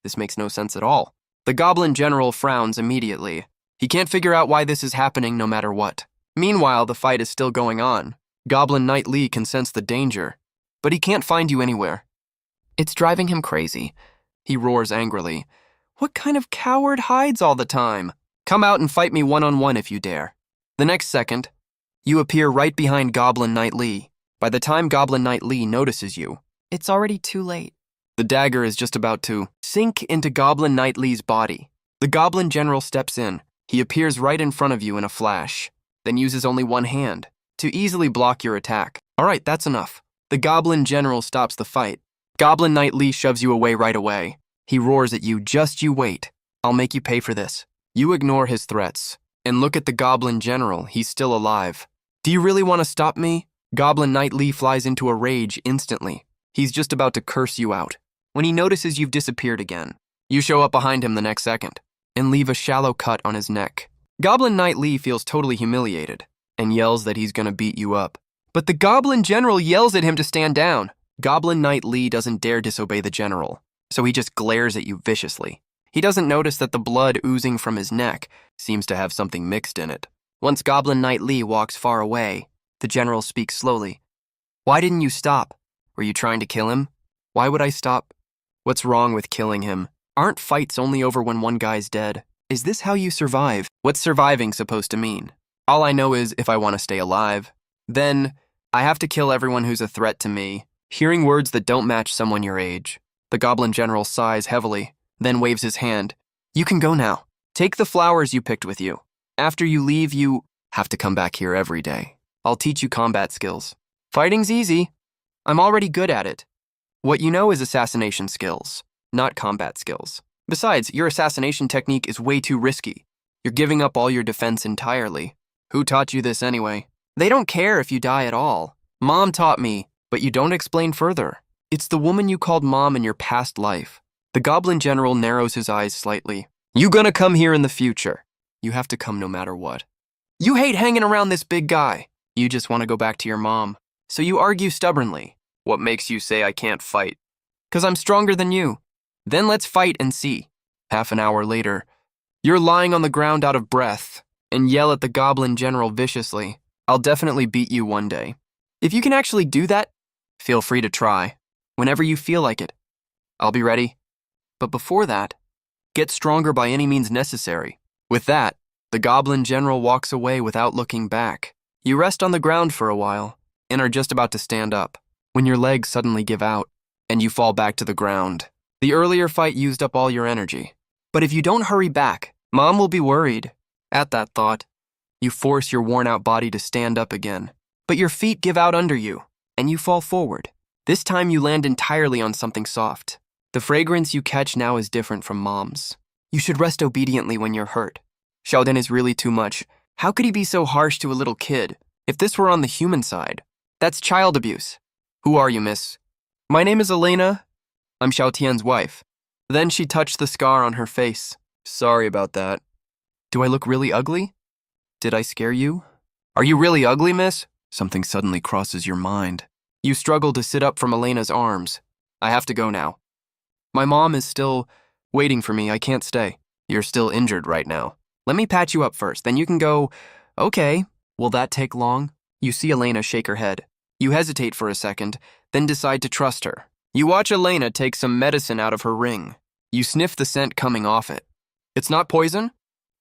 Speaker 1: This makes no sense at all. The Goblin General frowns immediately. He can't figure out why this is happening no matter what. Meanwhile, the fight is still going on. Goblin Knight Lee can sense the danger, but he can't find you anywhere. It's driving him crazy. He roars angrily. What kind of coward hides all the time? Come out and fight me one-on-one if you dare. The next second, you appear right behind Goblin Knight Lee. By the time Goblin Knight Lee notices you, it's already too late. The dagger is just about to sink into Goblin Knight Lee's body. The Goblin General steps in. He appears right in front of you in a flash, then uses only one hand to easily block your attack. All right, that's enough. The Goblin General stops the fight. Goblin Knight Lee shoves you away right away. He roars at you, just you wait. I'll make you pay for this. You ignore his threats and look at the Goblin General. He's still alive. Do you really want to stop me? Goblin Knight Lee flies into a rage instantly. He's just about to curse you out when he notices you've disappeared again. You show up behind him the next second and leave a shallow cut on his neck. Goblin Knight Lee feels totally humiliated and yells that he's gonna beat you up. But the Goblin General yells at him to stand down. Goblin Knight Lee doesn't dare disobey the General, so he just glares at you viciously. He doesn't notice that the blood oozing from his neck seems to have something mixed in it. Once Goblin Knight Lee walks far away, the General speaks slowly. Why didn't you stop? Were you trying to kill him? Why would I stop? What's wrong with killing him? Aren't fights only over when one guy's dead? Is this how you survive? What's surviving supposed to mean? All I know is if I want to stay alive, then I have to kill everyone who's a threat to me. Hearing words that don't match someone your age, the Goblin General sighs heavily, then waves his hand. You can go now. Take the flowers you picked with you. After you leave, you have to come back here every day. I'll teach you combat skills. Fighting's easy. I'm already good at it. What you know is assassination skills, not combat skills. Besides, your assassination technique is way too risky. You're giving up all your defense entirely. Who taught you this anyway? They don't care if you die at all. Mom taught me, but you don't explain further. It's the woman you called Mom in your past life. The Goblin General narrows his eyes slightly. You gonna come here in the future. You have to come no matter what. You hate hanging around this big guy. You just want to go back to your mom. So you argue stubbornly. What makes you say I can't fight? 'Cause I'm stronger than you. Then let's fight and see. Half an hour later, you're lying on the ground out of breath and yell at the Goblin General viciously. I'll definitely beat you one day. If you can actually do that, feel free to try. Whenever you feel like it. I'll be ready. But before that, get stronger by any means necessary. With that, the Goblin General walks away without looking back. You rest on the ground for a while and are just about to stand up when your legs suddenly give out and you fall back to the ground. The earlier fight used up all your energy. But if you don't hurry back, Mom will be worried. At that thought, you force your worn-out body to stand up again. But your feet give out under you, and you fall forward. This time you land entirely on something soft. The fragrance you catch now is different from Mom's. You should rest obediently when you're hurt. Xiaoden is really too much. How could he be so harsh to a little kid? If this were on the human side, that's child abuse. Who are you, miss? My name is Elena. I'm Xiaotian's wife. Then she touched the scar on her face. Sorry about that. Do I look really ugly? Did I scare you? Are you really ugly, miss? Something suddenly crosses your mind. You struggle to sit up from Elena's arms. I have to go now. My mom is still waiting for me. I can't stay. You're still injured right now. Let me patch you up first, then you can go. Okay, will that take long? You see Elena shake her head. You hesitate for a second, then decide to trust her. You watch Elena take some medicine out of her ring. You sniff the scent coming off it. It's not poison?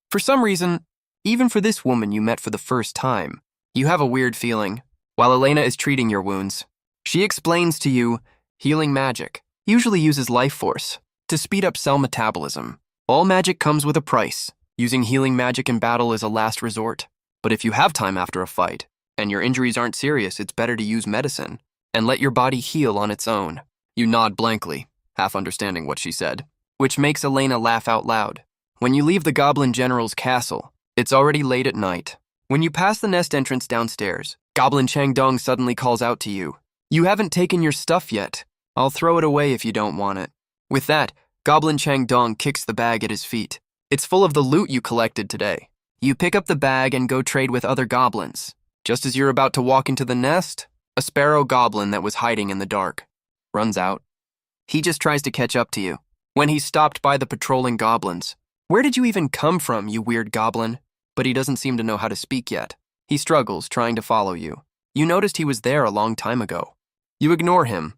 Speaker 1: For some reason, even for this woman you met for the first time, you have a weird feeling. While Elena is treating your wounds, she explains to you healing magic usually uses life force to speed up cell metabolism. All magic comes with a price. Using healing magic in battle is a last resort. But if you have time after a fight, and your injuries aren't serious, it's better to use medicine and let your body heal on its own. You nod blankly, half understanding what she said, which makes Elena laugh out loud. When you leave the Goblin General's castle, it's already late at night. When you pass the nest entrance downstairs, Goblin Changdong suddenly calls out to you. You haven't taken your stuff yet. I'll throw it away if you don't want it. With that, Goblin Changdong kicks the bag at his feet. It's full of the loot you collected today. You pick up the bag and go trade with other goblins. Just as you're about to walk into the nest, a sparrow goblin that was hiding in the dark runs out. He just tries to catch up to you. when he stopped by the patrolling goblins. Where did you even come from, you weird goblin? But he doesn't seem to know how to speak yet. He struggles, trying to follow you. You noticed he was there a long time ago. You ignore him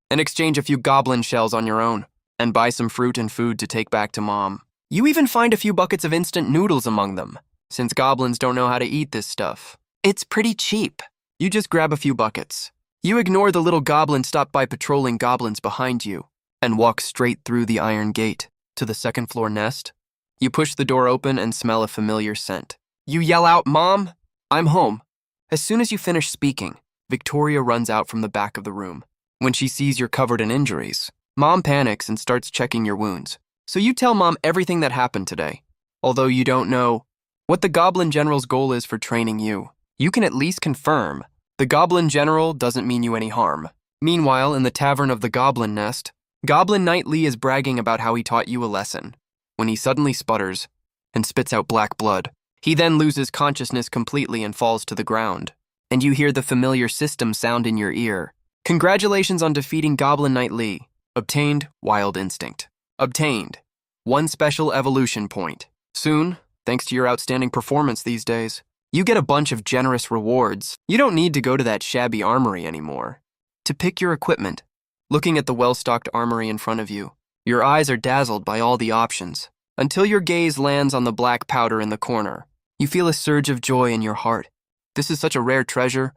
Speaker 1: and exchange a few goblin shells on your own and buy some fruit and food to take back to Mom. You even find a few buckets of instant noodles among them, since goblins don't know how to eat this stuff. It's pretty cheap. You just grab a few buckets. You ignore the little goblin stopped by patrolling goblins behind you and walk straight through the iron gate to the second floor nest. You push the door open and smell a familiar scent. You yell out, "Mom, I'm home." As soon as you finish speaking, Victoria runs out from the back of the room. When she sees you're covered in injuries, Mom panics and starts checking your wounds. So you tell Mom everything that happened today. Although you don't know what the Goblin General's goal is for training you, you can at least confirm the Goblin General doesn't mean you any harm. Meanwhile, in the tavern of the Goblin Nest, Goblin Knight Lee is bragging about how he taught you a lesson, when he suddenly sputters and spits out black blood. He then loses consciousness completely and falls to the ground, and you hear the familiar system sound in your ear. Congratulations on defeating Goblin Knight Lee. Obtained Wild Instinct. Obtained 1 special evolution point. Soon, thanks to your outstanding performance these days, you get a bunch of generous rewards. You don't need to go to that shabby armory anymore to pick your equipment. Looking at the well-stocked armory in front of you, your eyes are dazzled by all the options, until your gaze lands on the black powder in the corner. You feel a surge of joy in your heart. This is such a rare treasure.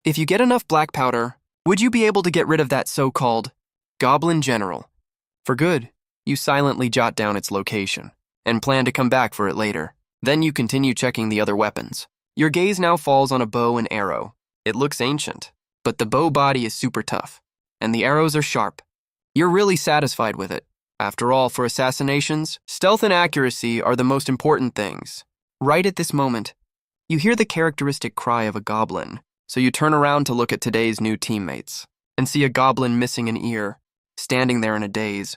Speaker 1: If you get enough black powder, would you be able to get rid of that so-called Goblin General? For good, you silently jot down its location and plan to come back for it later. Then you continue checking the other weapons. Your gaze now falls on a bow and arrow. It looks ancient, but the bow body is super tough, and the arrows are sharp. You're really satisfied with it. After all, for assassinations, stealth and accuracy are the most important things. Right at this moment, you hear the characteristic cry of a goblin, so you turn around to look at today's new teammates and see a goblin missing an ear, standing there in a daze.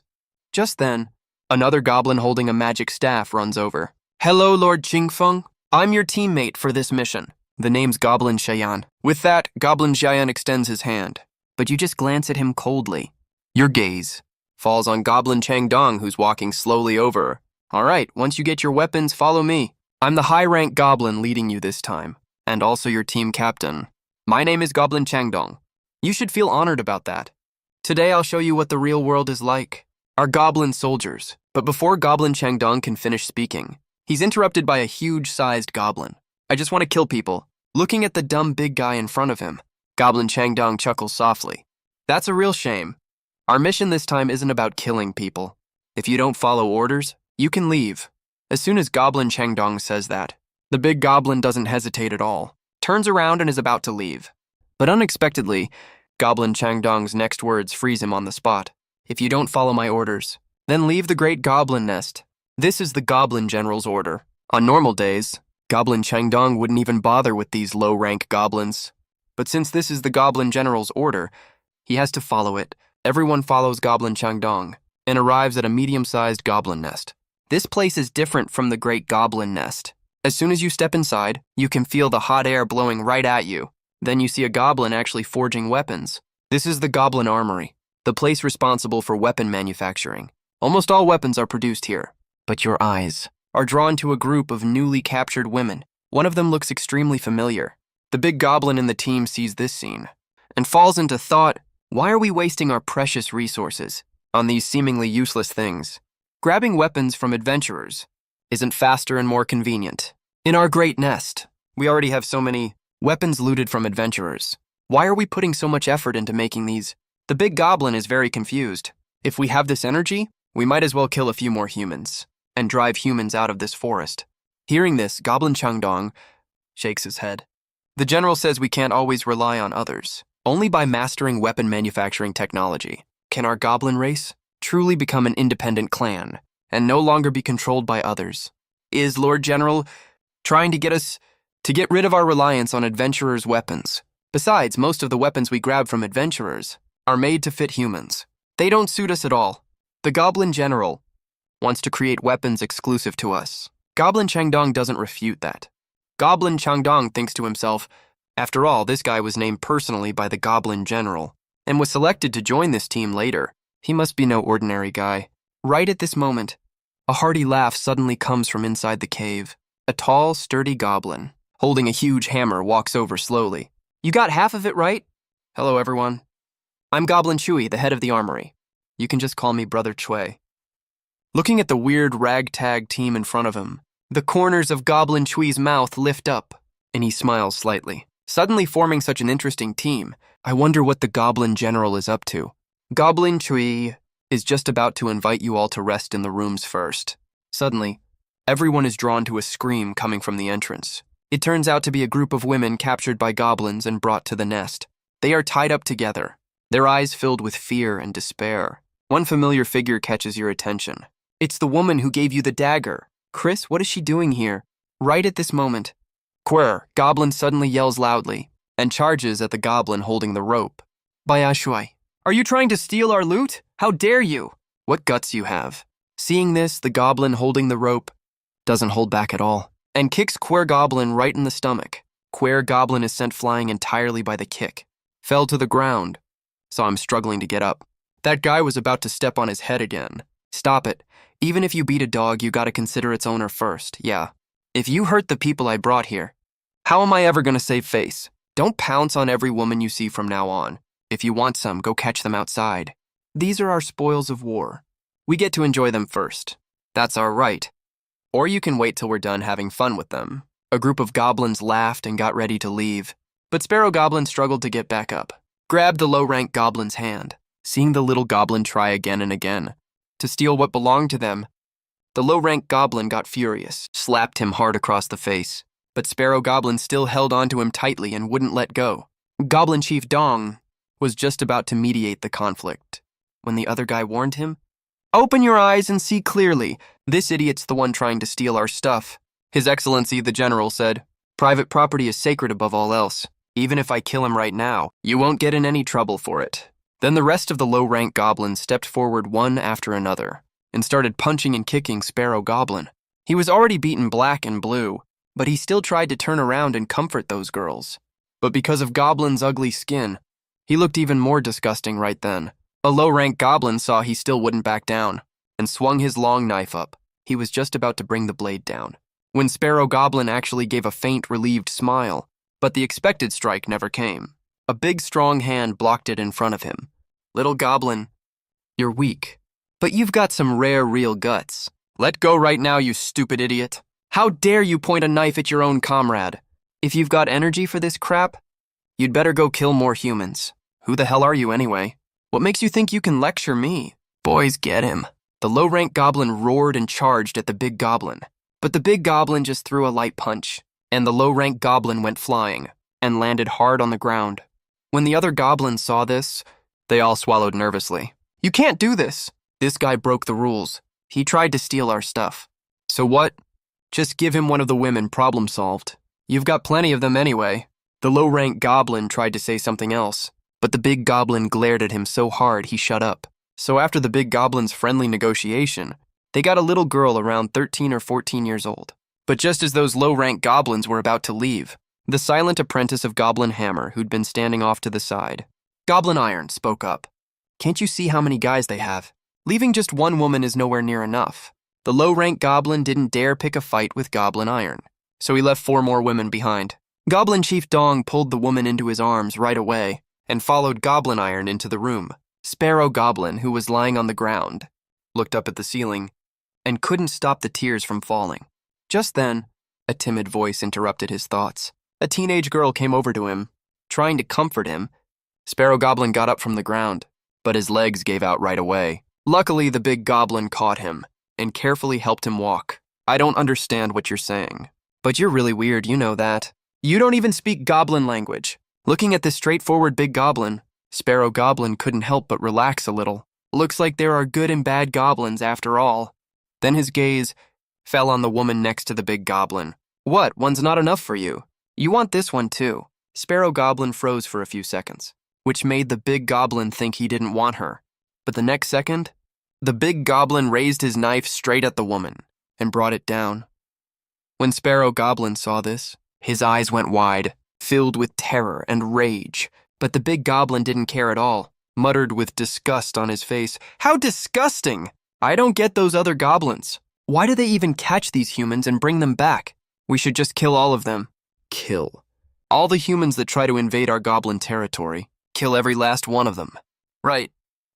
Speaker 1: Just then, another goblin holding a magic staff runs over. "Hello, Lord Qingfeng. I'm your teammate for this mission." The name's Goblin Cheyenne. With that, Goblin Cheyenne extends his hand, but you just glance at him coldly. Your gaze falls on Goblin Changdong, who's walking slowly over. "All right, once you get your weapons, follow me. I'm the high-rank goblin leading you this time, and also your team captain. My name is Goblin Changdong. You should feel honored about that. Today I'll show you what the real world is like. Our goblin soldiers." But before Goblin Changdong can finish speaking, he's interrupted by a huge-sized goblin. "I just want to kill people." Looking at the dumb big guy in front of him, Goblin Changdong chuckles softly. "That's a real shame. Our mission this time isn't about killing people. If you don't follow orders, you can leave." As soon as Goblin Changdong says that, the big goblin doesn't hesitate at all, turns around and is about to leave. But unexpectedly, Goblin Changdong's next words freeze him on the spot. "If you don't follow my orders, then leave the Great Goblin Nest. This is the Goblin General's order." On normal days, Goblin Changdong wouldn't even bother with these low-rank goblins. But since this is the Goblin General's order, he has to follow it. Everyone follows Goblin Changdong and arrives at a medium-sized goblin nest. This place is different from the Great Goblin Nest. As soon as you step inside, you can feel the hot air blowing right at you. Then you see a goblin actually forging weapons. This is the Goblin Armory, the place responsible for weapon manufacturing. Almost all weapons are produced here. But your eyes are drawn to a group of newly captured women. One of them looks extremely familiar. The big goblin in the team sees this scene and falls into thought, why are we wasting our precious resources on these seemingly useless things? Grabbing weapons from adventurers isn't faster and more convenient. In our great nest, we already have so many weapons looted from adventurers. Why are we putting so much effort into making these? The big goblin is very confused. If we have this energy, we might as well kill a few more humans and drive humans out of this forest. Hearing this, Goblin Changdong shakes his head. The general says we can't always rely on others. Only by mastering weapon manufacturing technology can our goblin race truly become an independent clan and no longer be controlled by others. Is Lord General trying to get us to get rid of our reliance on adventurers' weapons? Besides, most of the weapons we grab from adventurers are made to fit humans. They don't suit us at all. The Goblin General wants to create weapons exclusive to us. Goblin Changdong doesn't refute that. Goblin Changdong thinks to himself, after all, this guy was named personally by the Goblin General and was selected to join this team later. He must be no ordinary guy. Right at this moment, a hearty laugh suddenly comes from inside the cave. A tall, sturdy goblin, holding a huge hammer, walks over slowly. You got half of it right? Hello, everyone. I'm Goblin Chewy, the head of the armory. You can just call me Brother Chue. Looking at the weird ragtag team in front of him, the corners of Goblin Chewy's mouth lift up, and he smiles slightly. Suddenly forming such an interesting team, I wonder what the Goblin General is up to. Goblin Chewy is just about to invite you all to rest in the rooms first. Suddenly, everyone is drawn to a scream coming from the entrance. It turns out to be a group of women captured by goblins and brought to the nest. They are tied up together, their eyes filled with fear and despair. One familiar figure catches your attention. It's the woman who gave you the dagger. Chris, what is she doing here? Right at this moment, Quer, Goblin suddenly yells loudly and charges at the goblin holding the rope. Bayashui, are you trying to steal our loot? How dare you? What guts you have. Seeing this, the goblin holding the rope doesn't hold back at all and kicks Quer Goblin right in the stomach. Quer Goblin is sent flying entirely by the kick. Fell to the ground. Saw him struggling to get up. That guy was about to step on his head again. Stop it. Even if you beat a dog, you gotta consider its owner first, yeah. If you hurt the people I brought here, how am I ever gonna save face? Don't pounce on every woman you see from now on. If you want some, go catch them outside. These are our spoils of war. We get to enjoy them first. That's our right. Or you can wait till we're done having fun with them. A group of goblins laughed and got ready to leave, but Sparrow Goblin struggled to get back up. Grabbed the low-ranked goblin's hand, seeing the little goblin try again and again to steal what belonged to them. The low-ranked goblin got furious, slapped him hard across the face, but Sparrow Goblin still held onto him tightly and wouldn't let go. Goblin Chief Dong was just about to mediate the conflict when the other guy warned him, "Open your eyes and see clearly. This idiot's the one trying to steal our stuff." His Excellency, the General, said, "Private property is sacred above all else. Even if I kill him right now, you won't get in any trouble for it." Then the rest of the low-ranked goblins stepped forward one after another and started punching and kicking Sparrow Goblin. He was already beaten black and blue, but he still tried to turn around and comfort those girls. But because of Goblin's ugly skin, he looked even more disgusting right then. A low-ranked goblin saw he still wouldn't back down and swung his long knife up. He was just about to bring the blade down when Sparrow Goblin actually gave a faint, relieved smile, but the expected strike never came. A big, strong hand blocked it in front of him. "Little goblin, you're weak, but you've got some rare, real guts. Let go right now, you stupid idiot. How dare you point a knife at your own comrade? If you've got energy for this crap, you'd better go kill more humans. Who the hell are you anyway? What makes you think you can lecture me? Boys, get him." The low-ranked goblin roared and charged at the big goblin, but the big goblin just threw a light punch, and the low-ranked goblin went flying and landed hard on the ground. When the other goblins saw this, they all swallowed nervously. "You can't do this. This guy broke the rules. He tried to steal our stuff. So what? Just give him one of the women, problem solved. You've got plenty of them anyway." The low-ranked goblin tried to say something else, but the big goblin glared at him so hard he shut up. So after the big goblin's friendly negotiation, they got a little girl around 13 or 14 years old. But just as those low-ranked goblins were about to leave, the silent apprentice of Goblin Hammer, who'd been standing off to the side, Goblin Iron, spoke up. "Can't you see how many guys they have? Leaving just one woman is nowhere near enough." The low-ranked goblin didn't dare pick a fight with Goblin Iron, so he left 4 more women behind. Goblin Chief Dong pulled the woman into his arms right away and followed Goblin Iron into the room. Sparrow Goblin, who was lying on the ground, looked up at the ceiling and couldn't stop the tears from falling. Just then, a timid voice interrupted his thoughts. A teenage girl came over to him, trying to comfort him. Sparrow Goblin got up from the ground, but his legs gave out right away. Luckily, the big goblin caught him and carefully helped him walk. "I don't understand what you're saying, but you're really weird, you know that. You don't even speak goblin language." Looking at this straightforward big goblin, Sparrow Goblin couldn't help but relax a little. Looks like there are good and bad goblins after all. Then his gaze fell on the woman next to the big goblin. "What, one's not enough for you? You want this one too?" Sparrow Goblin froze for a few seconds, which made the big goblin think he didn't want her. But the next second, the big goblin raised his knife straight at the woman and brought it down. When Sparrow Goblin saw this, his eyes went wide, filled with terror and rage. But the big goblin didn't care at all, muttered with disgust on his face, "How disgusting! I don't get those other goblins. Why do they even catch these humans and bring them back? We should just kill all of them. Kill. All the humans that try to invade our goblin territory. Kill every last one of them. Right.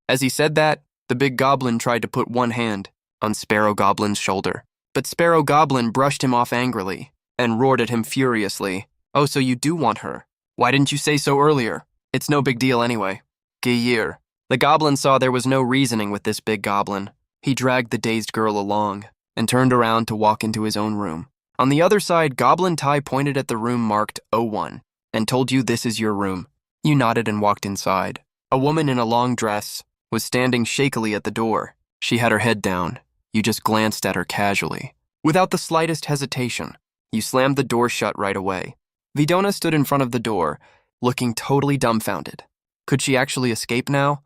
Speaker 1: As he said that, the big goblin tried to put one hand on Sparrow Goblin's shoulder. But Sparrow Goblin brushed him off angrily and roared at him furiously. Oh, so you do want her? Why didn't you say so earlier? It's no big deal anyway. Geyer. The goblin saw there was no reasoning with this big goblin. He dragged the dazed girl along and turned around to walk into his own room. On the other side, Goblin Tai pointed at the room marked O1 and told you this is your room. You nodded and walked inside. A woman in a long dress was standing shakily at the door. She had her head down. You just glanced at her casually. Without the slightest hesitation, you slammed the door shut right away. Vidona stood in front of the door, looking totally dumbfounded. Could she actually escape now?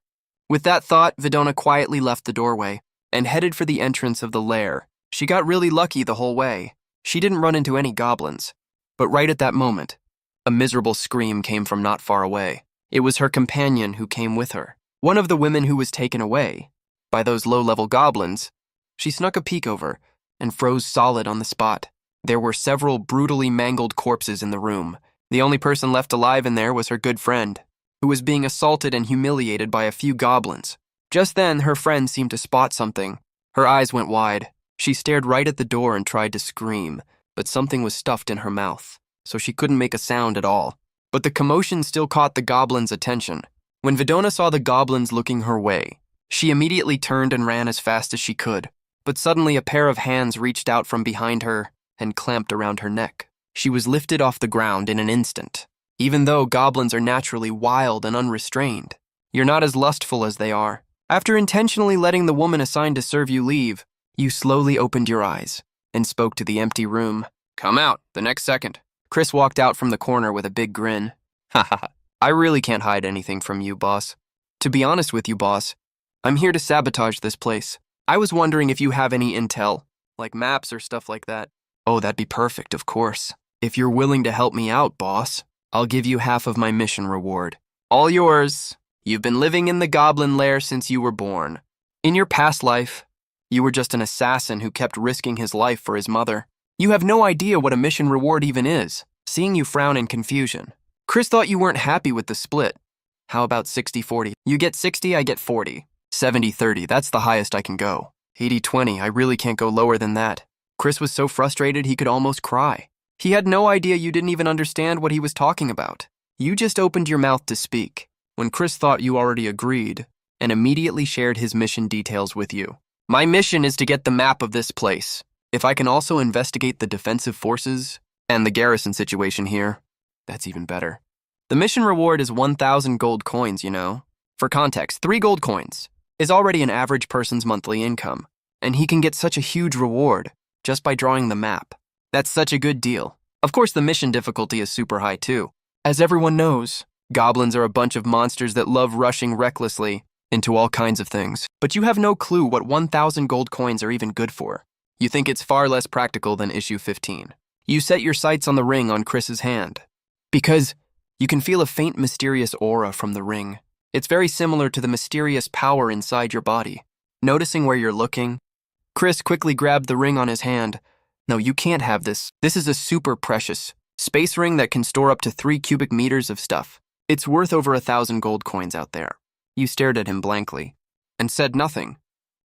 Speaker 1: With that thought, Vidona quietly left the doorway and headed for the entrance of the lair. She got really lucky the whole way. She didn't run into any goblins. But right at that moment, a miserable scream came from not far away. It was her companion who came with her. One of the women who was taken away by those low-level goblins. She snuck a peek over and froze solid on the spot. There were several brutally mangled corpses in the room. The only person left alive in there was her good friend, who was being assaulted and humiliated by a few goblins. Just then, her friend seemed to spot something. Her eyes went wide. She stared right at the door and tried to scream, but something was stuffed in her mouth, so she couldn't make a sound at all. But the commotion still caught the goblin's attention. When Vidona saw the goblins looking her way, she immediately turned and ran as fast as she could. But suddenly a pair of hands reached out from behind her and clamped around her neck. She was lifted off the ground in an instant. Even though goblins are naturally wild and unrestrained, you're not as lustful as they are. After intentionally letting the woman assigned to serve you leave, you slowly opened your eyes and spoke to the empty room. Come out, the next second. Chris walked out from the corner with a big grin. Ha ha ha. I really can't hide anything from you, boss. To be honest with you, boss, I'm here to sabotage this place. I was wondering if you have any intel, like maps or stuff like that. Oh, that'd be perfect, of course. If you're willing to help me out, boss, I'll give you half of my mission reward. All yours. You've been living in the goblin lair since you were born. In your past life, you were just an assassin who kept risking his life for his mother. You have no idea what a mission reward even is. Seeing you frown in confusion. Chris thought you weren't happy with the split. How about 60-40? You get 60, I get 40. 70-30, that's the highest I can go. 80-20, I really can't go lower than that. Chris was so frustrated he could almost cry. He had no idea you didn't even understand what he was talking about. You just opened your mouth to speak, when Chris thought you already agreed, and immediately shared his mission details with you. My mission is to get the map of this place. If I can also investigate the defensive forces and the garrison situation here, that's even better. The mission reward is 1,000 gold coins, you know. For context, 3 gold coins is already an average person's monthly income, and he can get such a huge reward just by drawing the map. That's such a good deal. Of course, the mission difficulty is super high too. As everyone knows, goblins are a bunch of monsters that love rushing recklessly into all kinds of things. But you have no clue what 1,000 gold coins are even good for. You think it's far less practical than issue 15. You set your sights on the ring on Chris's hand, because you can feel a faint mysterious aura from the ring. It's very similar to the mysterious power inside your body. Noticing where you're looking, Chris quickly grabbed the ring on his hand. No, you can't have this. This is a super precious space ring that can store up to 3 cubic meters of stuff. It's worth over 1,000 gold coins out there. You stared at him blankly and said nothing.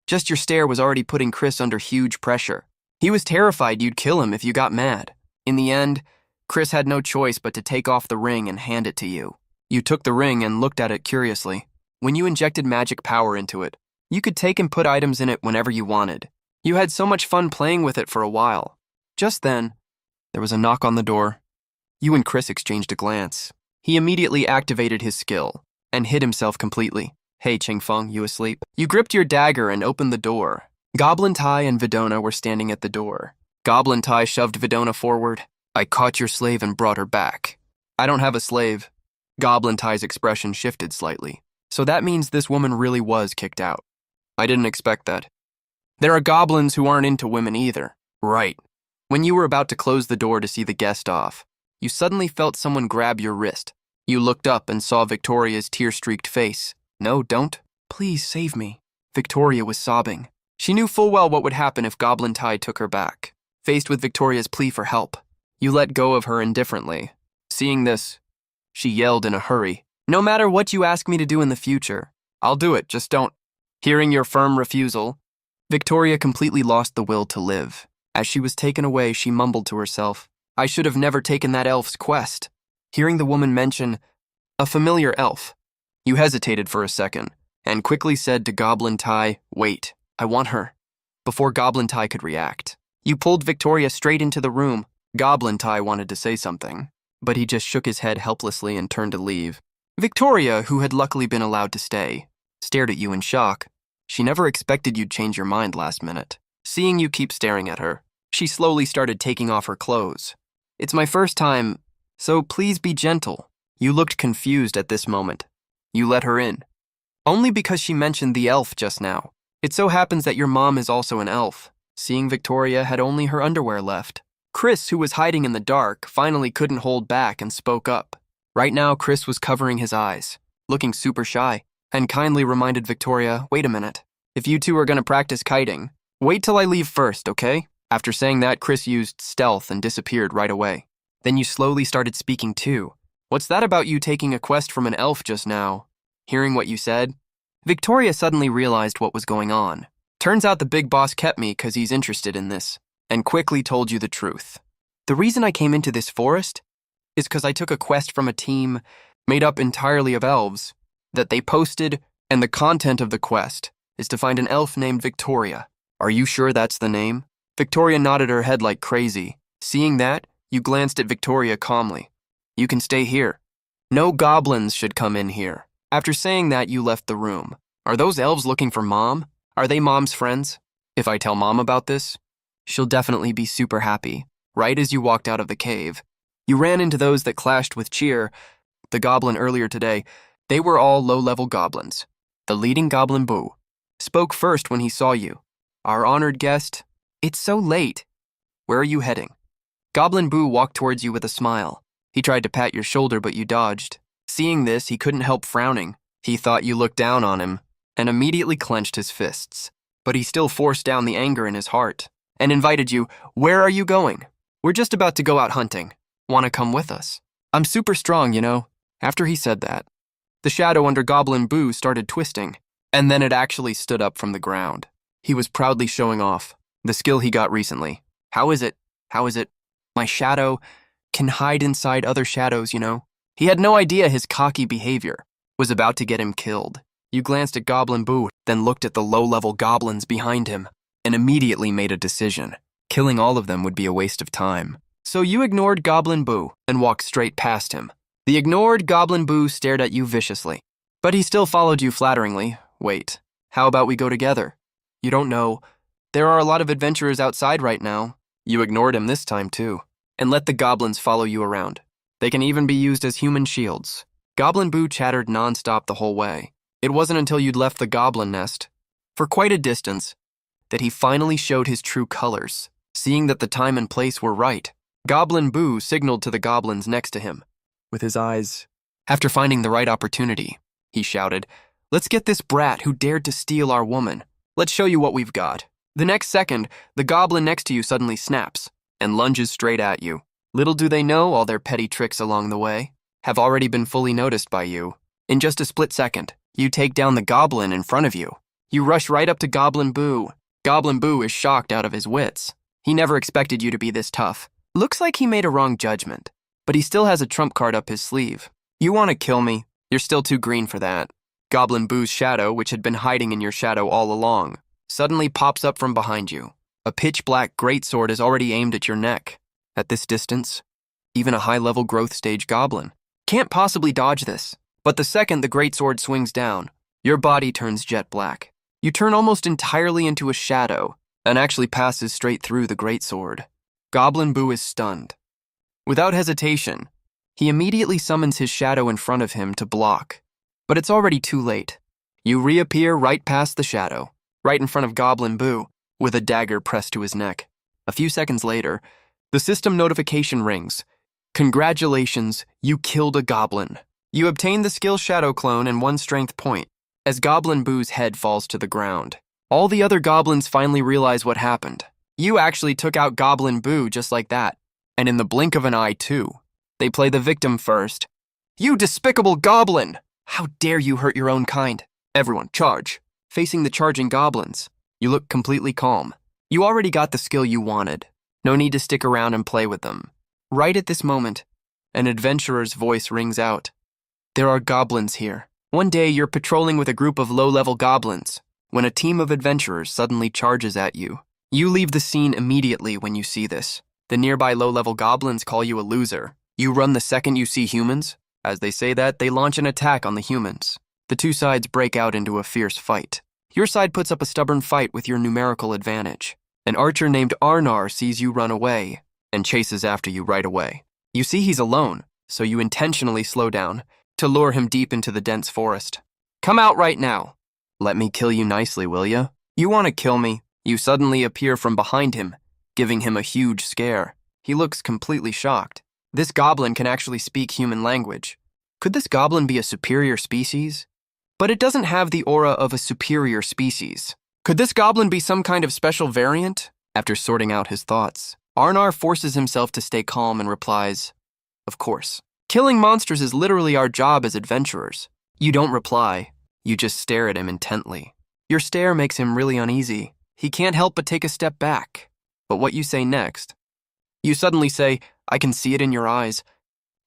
Speaker 1: Just your stare was already putting Chris under huge pressure. He was terrified you'd kill him if you got mad. In the end, Chris had no choice but to take off the ring and hand it to you. You took the ring and looked at it curiously. When you injected magic power into it, you could take and put items in it whenever you wanted. You had so much fun playing with it for a while. Just then, there was a knock on the door. You and Chris exchanged a glance. He immediately activated his skill and hid himself completely. Hey, Chingfeng, you asleep? You gripped your dagger and opened the door. Goblin Tai and Vidona were standing at the door. Goblin Tai shoved Vidona forward. I caught your slave and brought her back. I don't have a slave. Goblin Tai's expression shifted slightly. So that means this woman really was kicked out. I didn't expect that. There are goblins who aren't into women either. Right. When you were about to close the door to see the guest off, you suddenly felt someone grab your wrist. You looked up and saw Victoria's tear-streaked face. No, don't. Please save me. Victoria was sobbing. She knew full well what would happen if Goblin Tai took her back. Faced with Victoria's plea for help, you let go of her indifferently. Seeing this, she yelled in a hurry, "No matter what you ask me to do in the future, I'll do it, just don't." Hearing your firm refusal, Victoria completely lost the will to live. As she was taken away, she mumbled to herself, "I should have never taken that elf's quest." Hearing the woman mention a familiar elf, you hesitated for a second and quickly said to Goblin Tai, "Wait, I want her." Before Goblin Tai could react, you pulled Victoria straight into the room. Goblin Tai wanted to say something, but he just shook his head helplessly and turned to leave. Victoria, who had luckily been allowed to stay, stared at you in shock. She never expected you'd change your mind last minute. Seeing you keep staring at her, she slowly started taking off her clothes. "It's my first time, so please be gentle." You looked confused at this moment. You let her in. Only because she mentioned the elf just now. It so happens that your mom is also an elf. Seeing Victoria had only her underwear left. Chris, who was hiding in the dark, finally couldn't hold back and spoke up. Right now, Chris was covering his eyes, looking super shy, and kindly reminded Victoria, "Wait a minute. If you two are going to practice kiting, wait till I leave first, okay?" After saying that, Chris used stealth and disappeared right away. Then you slowly started speaking too. "What's that about you taking a quest from an elf just now?" Hearing what you said, Victoria suddenly realized what was going on. "Turns out the big boss kept me because he's interested in this," and quickly told you the truth. "The reason I came into this forest is because I took a quest from a team made up entirely of elves that they posted, and the content of the quest is to find an elf named Victoria." "Are you sure that's the name?" Victoria nodded her head like crazy. Seeing that, you glanced at Victoria calmly. "You can stay here. No goblins should come in here." After saying that, you left the room. "Are those elves looking for Mom? Are they Mom's friends? If I tell Mom about this, she'll definitely be super happy." Right as you walked out of the cave, you ran into those that clashed with Cheer, the goblin earlier today. They were all low-level goblins. The leading goblin, Boo, spoke first when he saw you. "Our honored guest, it's so late. Where are you heading?" Goblin Boo walked towards you with a smile. He tried to pat your shoulder, but you dodged. Seeing this, he couldn't help frowning. He thought you looked down on him and immediately clenched his fists. But he still forced down the anger in his heart and invited you, "Where are you going?" "We're just about to go out hunting. Want to come with us? I'm super strong, you know." After he said that, the shadow under Goblin Boo started twisting, and then it actually stood up from the ground. He was proudly showing off the skill he got recently. How is it? My shadow can hide inside other shadows, you know." He had no idea his cocky behavior was about to get him killed. You glanced at Goblin Boo, then looked at the low-level goblins behind him, and immediately made a decision. Killing all of them would be a waste of time. So you ignored Goblin Boo and walked straight past him. The ignored Goblin Boo stared at you viciously, but he still followed you flatteringly. "Wait, how about we go together? You don't know. There are a lot of adventurers outside right now." You ignored him this time too, and let the goblins follow you around. They can even be used as human shields. Goblin Boo chattered nonstop the whole way. It wasn't until you'd left the goblin nest, for quite a distance, that he finally showed his true colors. Seeing that the time and place were right, Goblin Boo signaled to the goblins next to him with his eyes. After finding the right opportunity, he shouted, "Let's get this brat who dared to steal our woman. Let's show you what we've got." The next second, the goblin next to you suddenly snaps and lunges straight at you. Little do they know all their petty tricks along the way have already been fully noticed by you. In just a split second, you take down the goblin in front of you. You rush right up to Goblin Boo. Goblin Boo is shocked out of his wits. He never expected you to be this tough. Looks like he made a wrong judgment, but he still has a trump card up his sleeve. "You want to kill me? You're still too green for that." Goblin Boo's shadow, which had been hiding in your shadow all along, suddenly pops up from behind you. A pitch-black greatsword is already aimed at your neck. At this distance, even a high-level growth stage goblin can't possibly dodge this. But the second the greatsword swings down, your body turns jet black. You turn almost entirely into a shadow and actually passes straight through the greatsword. Goblin Boo is stunned. Without hesitation, he immediately summons his shadow in front of him to block. But it's already too late. You reappear right past the shadow, right in front of Goblin Boo, with a dagger pressed to his neck. A few seconds later, the system notification rings. "Congratulations, you killed a goblin. You obtained the skill Shadow Clone and 1 strength point." As Goblin Boo's head falls to the ground, All the other goblins finally realize what happened. You actually took out Goblin Boo just like that, and in the blink of an eye, too. They play the victim first. You despicable goblin! How dare you hurt your own kind? Everyone, charge. Facing the charging goblins, you look completely calm. You already got the skill you wanted. No need to stick around and play with them. Right at this moment, an adventurer's voice rings out. There are goblins here. One day you're patrolling with a group of low-level goblins when a team of adventurers suddenly charges at you. You leave the scene immediately when you see this. The nearby low-level goblins call you a loser. You run the second you see humans. As they say that, they launch an attack on the humans. The two sides break out into a fierce fight. Your side puts up a stubborn fight with your numerical advantage. An archer named Arnar sees you run away and chases after you right away. You see he's alone, so you intentionally slow down to lure him deep into the dense forest. Come out right now. Let me kill you nicely, will ya? You want to kill me? You suddenly appear from behind him, giving him a huge scare. He looks completely shocked. This goblin can actually speak human language. Could this goblin be a superior species? But it doesn't have the aura of a superior species. Could this goblin be some kind of special variant? After sorting out his thoughts, Arnar forces himself to stay calm and replies, "Of course. Killing monsters is literally our job as adventurers." You don't reply. You just stare at him intently. Your stare makes him really uneasy. He can't help but take a step back. But what you say next? You suddenly say, "I can see it in your eyes.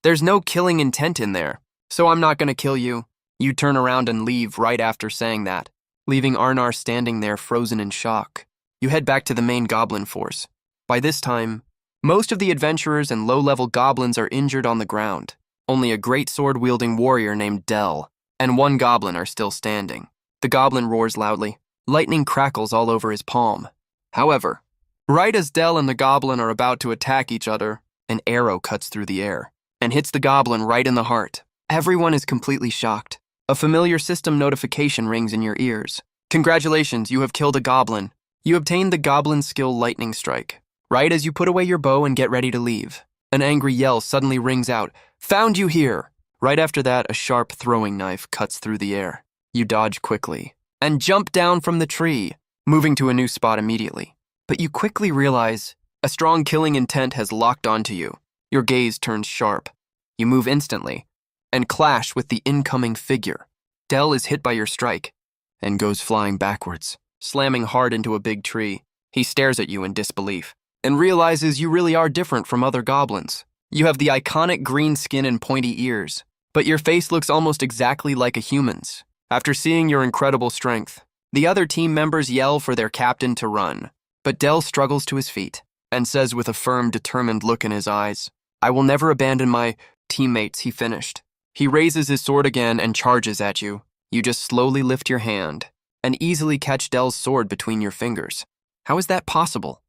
Speaker 1: There's no killing intent in there, so I'm not going to kill you." You turn around and leave right after saying that, leaving Arnar standing there frozen in shock. You head back to the main goblin force. By this time, most of the adventurers and low-level goblins are injured on the ground. Only a great sword-wielding warrior named Del and one goblin are still standing. The goblin roars loudly. Lightning crackles all over his palm. However, right as Del and the goblin are about to attack each other, an arrow cuts through the air and hits the goblin right in the heart. Everyone is completely shocked. A familiar system notification rings in your ears. Congratulations, you have killed a goblin. You obtained the goblin skill Lightning Strike. Right as you put away your bow and get ready to leave, an angry yell suddenly rings out, "Found you here!" Right after that, a sharp throwing knife cuts through the air. You dodge quickly and jump down from the tree, moving to a new spot immediately. But you quickly realize a strong killing intent has locked onto you. Your gaze turns sharp. You move instantly and clash with the incoming figure. Del is hit by your strike and goes flying backwards, slamming hard into a big tree. He stares at you in disbelief and realizes you really are different from other goblins. You have the iconic green skin and pointy ears, but your face looks almost exactly like a human's. After seeing your incredible strength, the other team members yell for their captain to run, but Del struggles to his feet and says with a firm, determined look in his eyes, "I will never abandon my teammates," he finished. He raises his sword again and charges at you. You just slowly lift your hand and easily catch Del's sword between your fingers. How is that possible?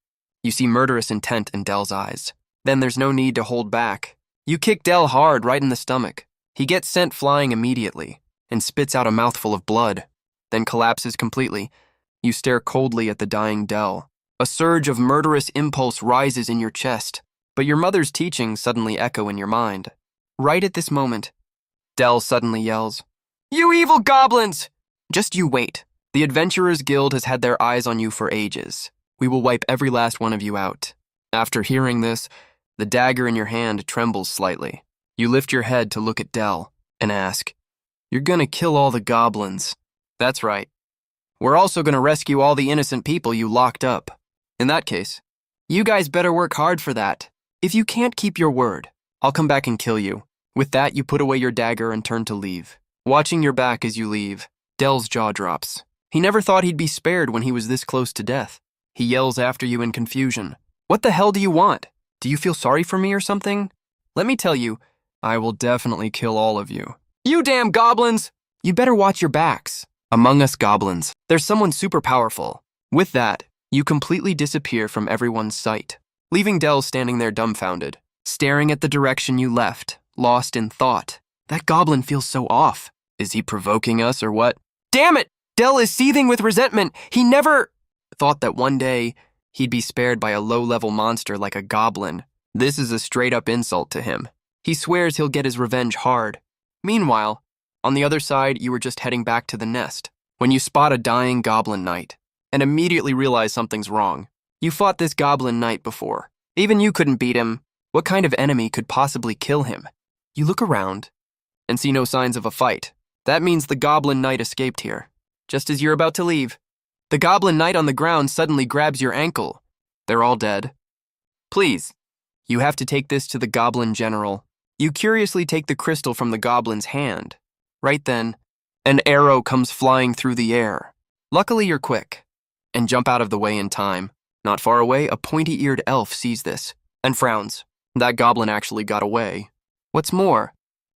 Speaker 1: You see murderous intent in Del's eyes. Then there's no need to hold back. You kick Del hard right in the stomach. He gets sent flying immediately and spits out a mouthful of blood, then collapses completely. You stare coldly at the dying Del. A surge of murderous impulse rises in your chest, but your mother's teachings suddenly echo in your mind. Right at this moment, Del suddenly yells, "You evil goblins!" Just you wait. The Adventurers Guild has had their eyes on you for ages. We will wipe every last one of you out. After hearing this, the dagger in your hand trembles slightly. You lift your head to look at Del and ask, "You're gonna kill all the goblins?" "That's right. We're also gonna rescue all the innocent people you locked up." "In that case, you guys better work hard for that. If you can't keep your word, I'll come back and kill you." With that, you put away your dagger and turn to leave. Watching your back as you leave, Del's jaw drops. He never thought he'd be spared when he was this close to death. He yells after you in confusion. "What the hell do you want? Do you feel sorry for me or something? Let me tell you, I will definitely kill all of you." "You damn goblins! You better watch your backs. Among us goblins, there's someone super powerful." With that, you completely disappear from everyone's sight, leaving Del standing there dumbfounded, staring at the direction you left, lost in thought. That goblin feels so off. Is he provoking us or what? Damn it! Del is seething with resentment. He never thought that one day he'd be spared by a low-level monster like a goblin. This is a straight-up insult to him. He swears he'll get his revenge hard. Meanwhile, on the other side, you were just heading back to the nest when you spot a dying goblin knight. and immediately realize something's wrong. You fought this goblin knight before. Even you couldn't beat him. What kind of enemy could possibly kill him? You look around and see no signs of a fight. That means the goblin knight escaped here. Just as you're about to leave, the goblin knight on the ground suddenly grabs your ankle. They're all dead. Please, you have to take this to the goblin general. You curiously take the crystal from the goblin's hand. Right then, an arrow comes flying through the air. Luckily, you're quick and jump out of the way in time. Not far away, a pointy-eared elf sees this and frowns. That goblin actually got away. What's more,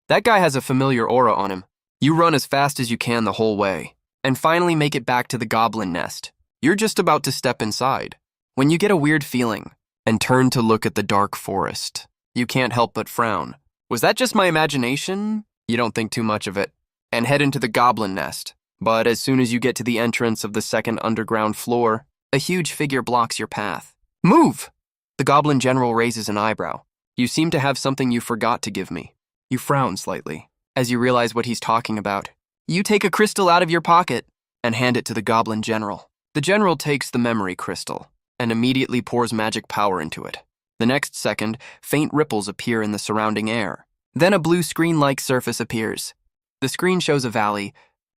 Speaker 1: that guy has a familiar aura on him. You run as fast as you can the whole way and finally make it back to the goblin nest. You're just about to step inside when you get a weird feeling and turn to look at the dark forest. You can't help but frown. Was that just my imagination? You don't think too much of it and head into the goblin nest. But as soon as you get to the entrance of the second underground floor, a huge figure blocks your path. Move! The goblin general raises an eyebrow. You seem to have something you forgot to give me. You frown slightly as you realize what he's talking about. You take a crystal out of your pocket and hand it to the goblin general. The general takes the memory crystal and immediately pours magic power into it. The next second, faint ripples appear in the surrounding air. Then a blue screen-like surface appears. The screen shows a valley.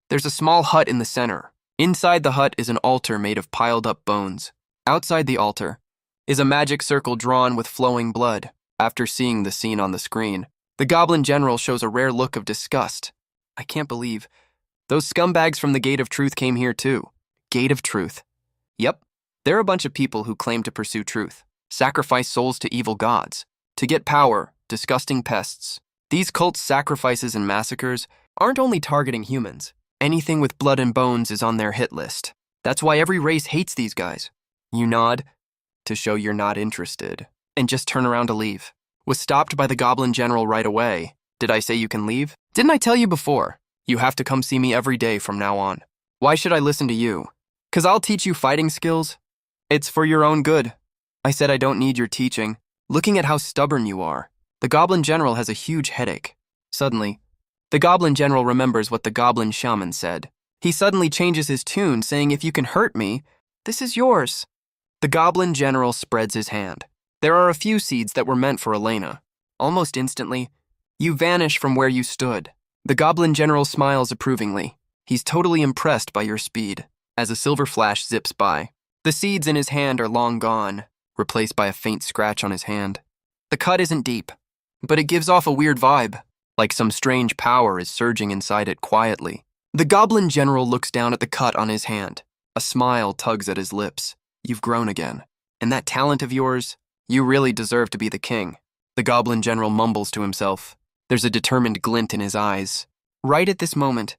Speaker 1: There's a small hut in the center. Inside the hut is an altar made of piled-up bones. Outside the altar is a magic circle drawn with flowing blood. After seeing the scene on the screen, the goblin general shows a rare look of disgust. I can't believe those scumbags from the Gate of Truth came here too. Gate of Truth. Yep, they're a bunch of people who claim to pursue truth, sacrifice souls to evil gods, to get power, disgusting pests. These cults' sacrifices and massacres aren't only targeting humans. Anything with blood and bones is on their hit list. That's why every race hates these guys. You nod to show you're not interested and just turn around to leave. Was stopped by the goblin general right away. Did I say you can leave? Didn't I tell you before? You have to come see me every day from now on. Why should I listen to you? 'Cause I'll teach you fighting skills. It's for your own good. I said I don't need your teaching. Looking at how stubborn you are, the goblin general has a huge headache. Suddenly, the goblin general remembers what the goblin shaman said. He suddenly changes his tune, saying, if you can hurt me, this is yours. The goblin general spreads his hand. There are a few seeds that were meant for Elena. Almost instantly, you vanish from where you stood. The goblin general smiles approvingly. He's totally impressed by your speed. As a silver flash zips by, the seeds in his hand are long gone, replaced by a faint scratch on his hand. The cut isn't deep, but it gives off a weird vibe, like some strange power is surging inside it quietly. The goblin general looks down at the cut on his hand. A smile tugs at his lips. You've grown again. And that talent of yours, you really deserve to be the king. The goblin general mumbles to himself. There's a determined glint in his eyes. Right at this moment,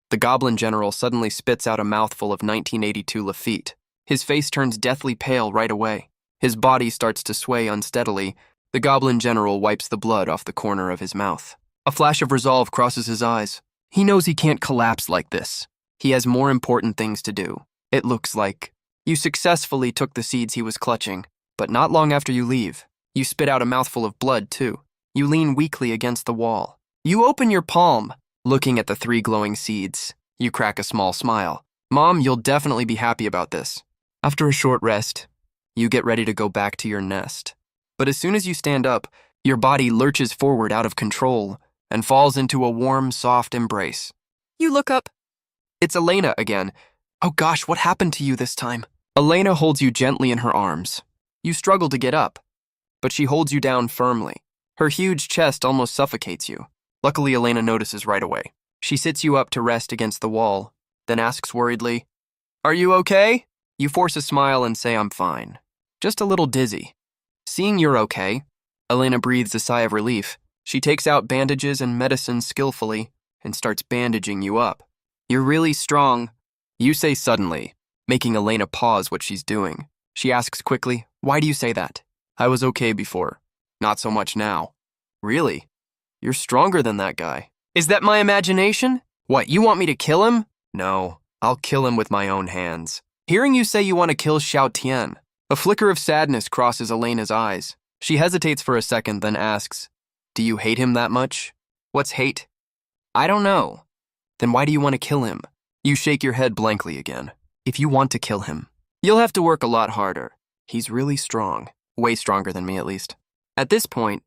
Speaker 1: the goblin general suddenly spits out a mouthful of 1982 Lafitte. His face turns deathly pale right away. His body starts to sway unsteadily. The goblin general wipes the blood off the corner of his mouth. A flash of resolve crosses his eyes. He knows he can't collapse like this. He has more important things to do. It looks like you successfully took the seeds he was clutching, but not long after you leave, you spit out a mouthful of blood too. You lean weakly against the wall. You open your palm, looking at the 3 glowing seeds. You crack a small smile. Mom, you'll definitely be happy about this. After a short rest, you get ready to go back to your nest. But as soon as you stand up, your body lurches forward out of control and falls into a warm, soft embrace. You look up. It's Elena again. Oh gosh, what happened to you this time? Elena holds you gently in her arms. You struggle to get up, but she holds you down firmly. Her huge chest almost suffocates you. Luckily, Elena notices right away. She sits you up to rest against the wall, then asks worriedly, "Are you okay?" You force a smile and say, "I'm fine. Just a little dizzy." Seeing you're okay, Elena breathes a sigh of relief. She takes out bandages and medicine skillfully and starts bandaging you up. "You're really strong," you say suddenly, making Elena pause what she's doing. She asks quickly, "Why do you say that?" "I was okay before. Not so much now." "Really? You're stronger than that guy." "Is that my imagination? What, you want me to kill him?" "No, I'll kill him with my own hands." Hearing you say you want to kill Xiao Tian, a flicker of sadness crosses Elena's eyes. She hesitates for a second, then asks, "Do you hate him that much?" "What's hate?" "I don't know." "Then why do you want to kill him?" You shake your head blankly again. if you want to kill him. You'll have to work a lot harder. He's really strong. Way stronger than me, at least. At this point,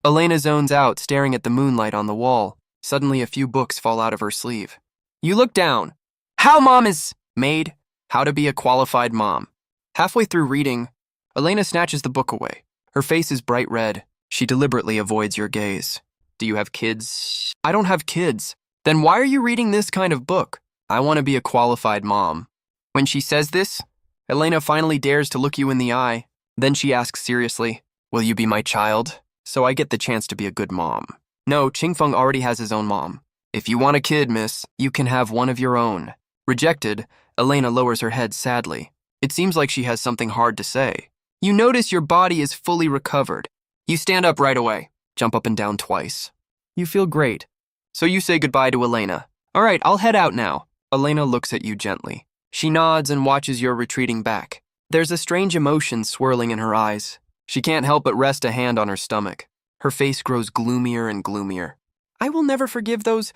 Speaker 1: Elena zones out, staring at the moonlight on the wall. Suddenly, a few books fall out of her sleeve. You look down. How Mom is Made. How to be a qualified mom. Halfway through reading, Elena snatches the book away. Her face is bright red. She deliberately avoids your gaze. Do you have kids? I don't have kids. Then why are you reading this kind of book? I want to be a qualified mom. When she says this, Elena finally dares to look you in the eye. Then she asks seriously, will you be my child? So I get the chance to be a good mom. No, Qingfeng already has his own mom. If you want a kid, miss, you can have one of your own. Rejected, Elena lowers her head sadly. It seems like she has something hard to say. You notice your body is fully recovered. You stand up right away, jump up and down twice. You feel great. So you say goodbye to Elena. All right, I'll head out now. Elena looks at you gently. She nods and watches your retreating back. There's a strange emotion swirling in her eyes. She can't help but rest a hand on her stomach. Her face grows gloomier and gloomier. I will never forgive those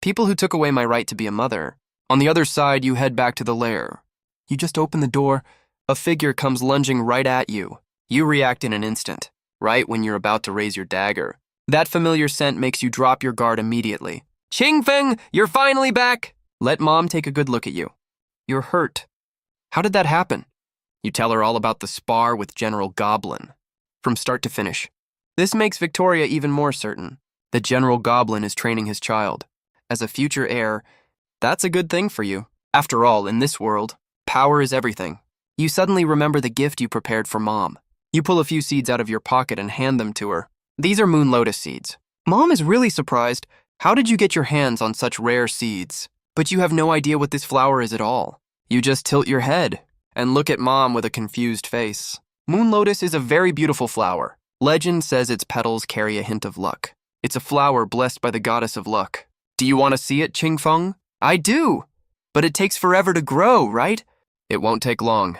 Speaker 1: people who took away my right to be a mother. On the other side, you head back to the lair. You just open the door. A figure comes lunging right at you. You react in an instant, right when you're about to raise your dagger. That familiar scent makes you drop your guard immediately. Qingfeng, you're finally back! Let Mom take a good look at you. You're hurt. How did that happen? You tell her all about the spar with General Goblin, from start to finish. This makes Victoria even more certain that General Goblin is training his child. As a future heir, that's a good thing for you. After all, in this world, power is everything. You suddenly remember the gift you prepared for Mom. You pull a few seeds out of your pocket and hand them to her. These are moon lotus seeds. Mom is really surprised. How did you get your hands on such rare seeds? But you have no idea what this flower is at all. You just tilt your head and look at Mom with a confused face. Moon lotus is a very beautiful flower. Legend says its petals carry a hint of luck. It's a flower blessed by the goddess of luck. Do you want to see it, Qingfeng? I do. But it takes forever to grow, right? It won't take long.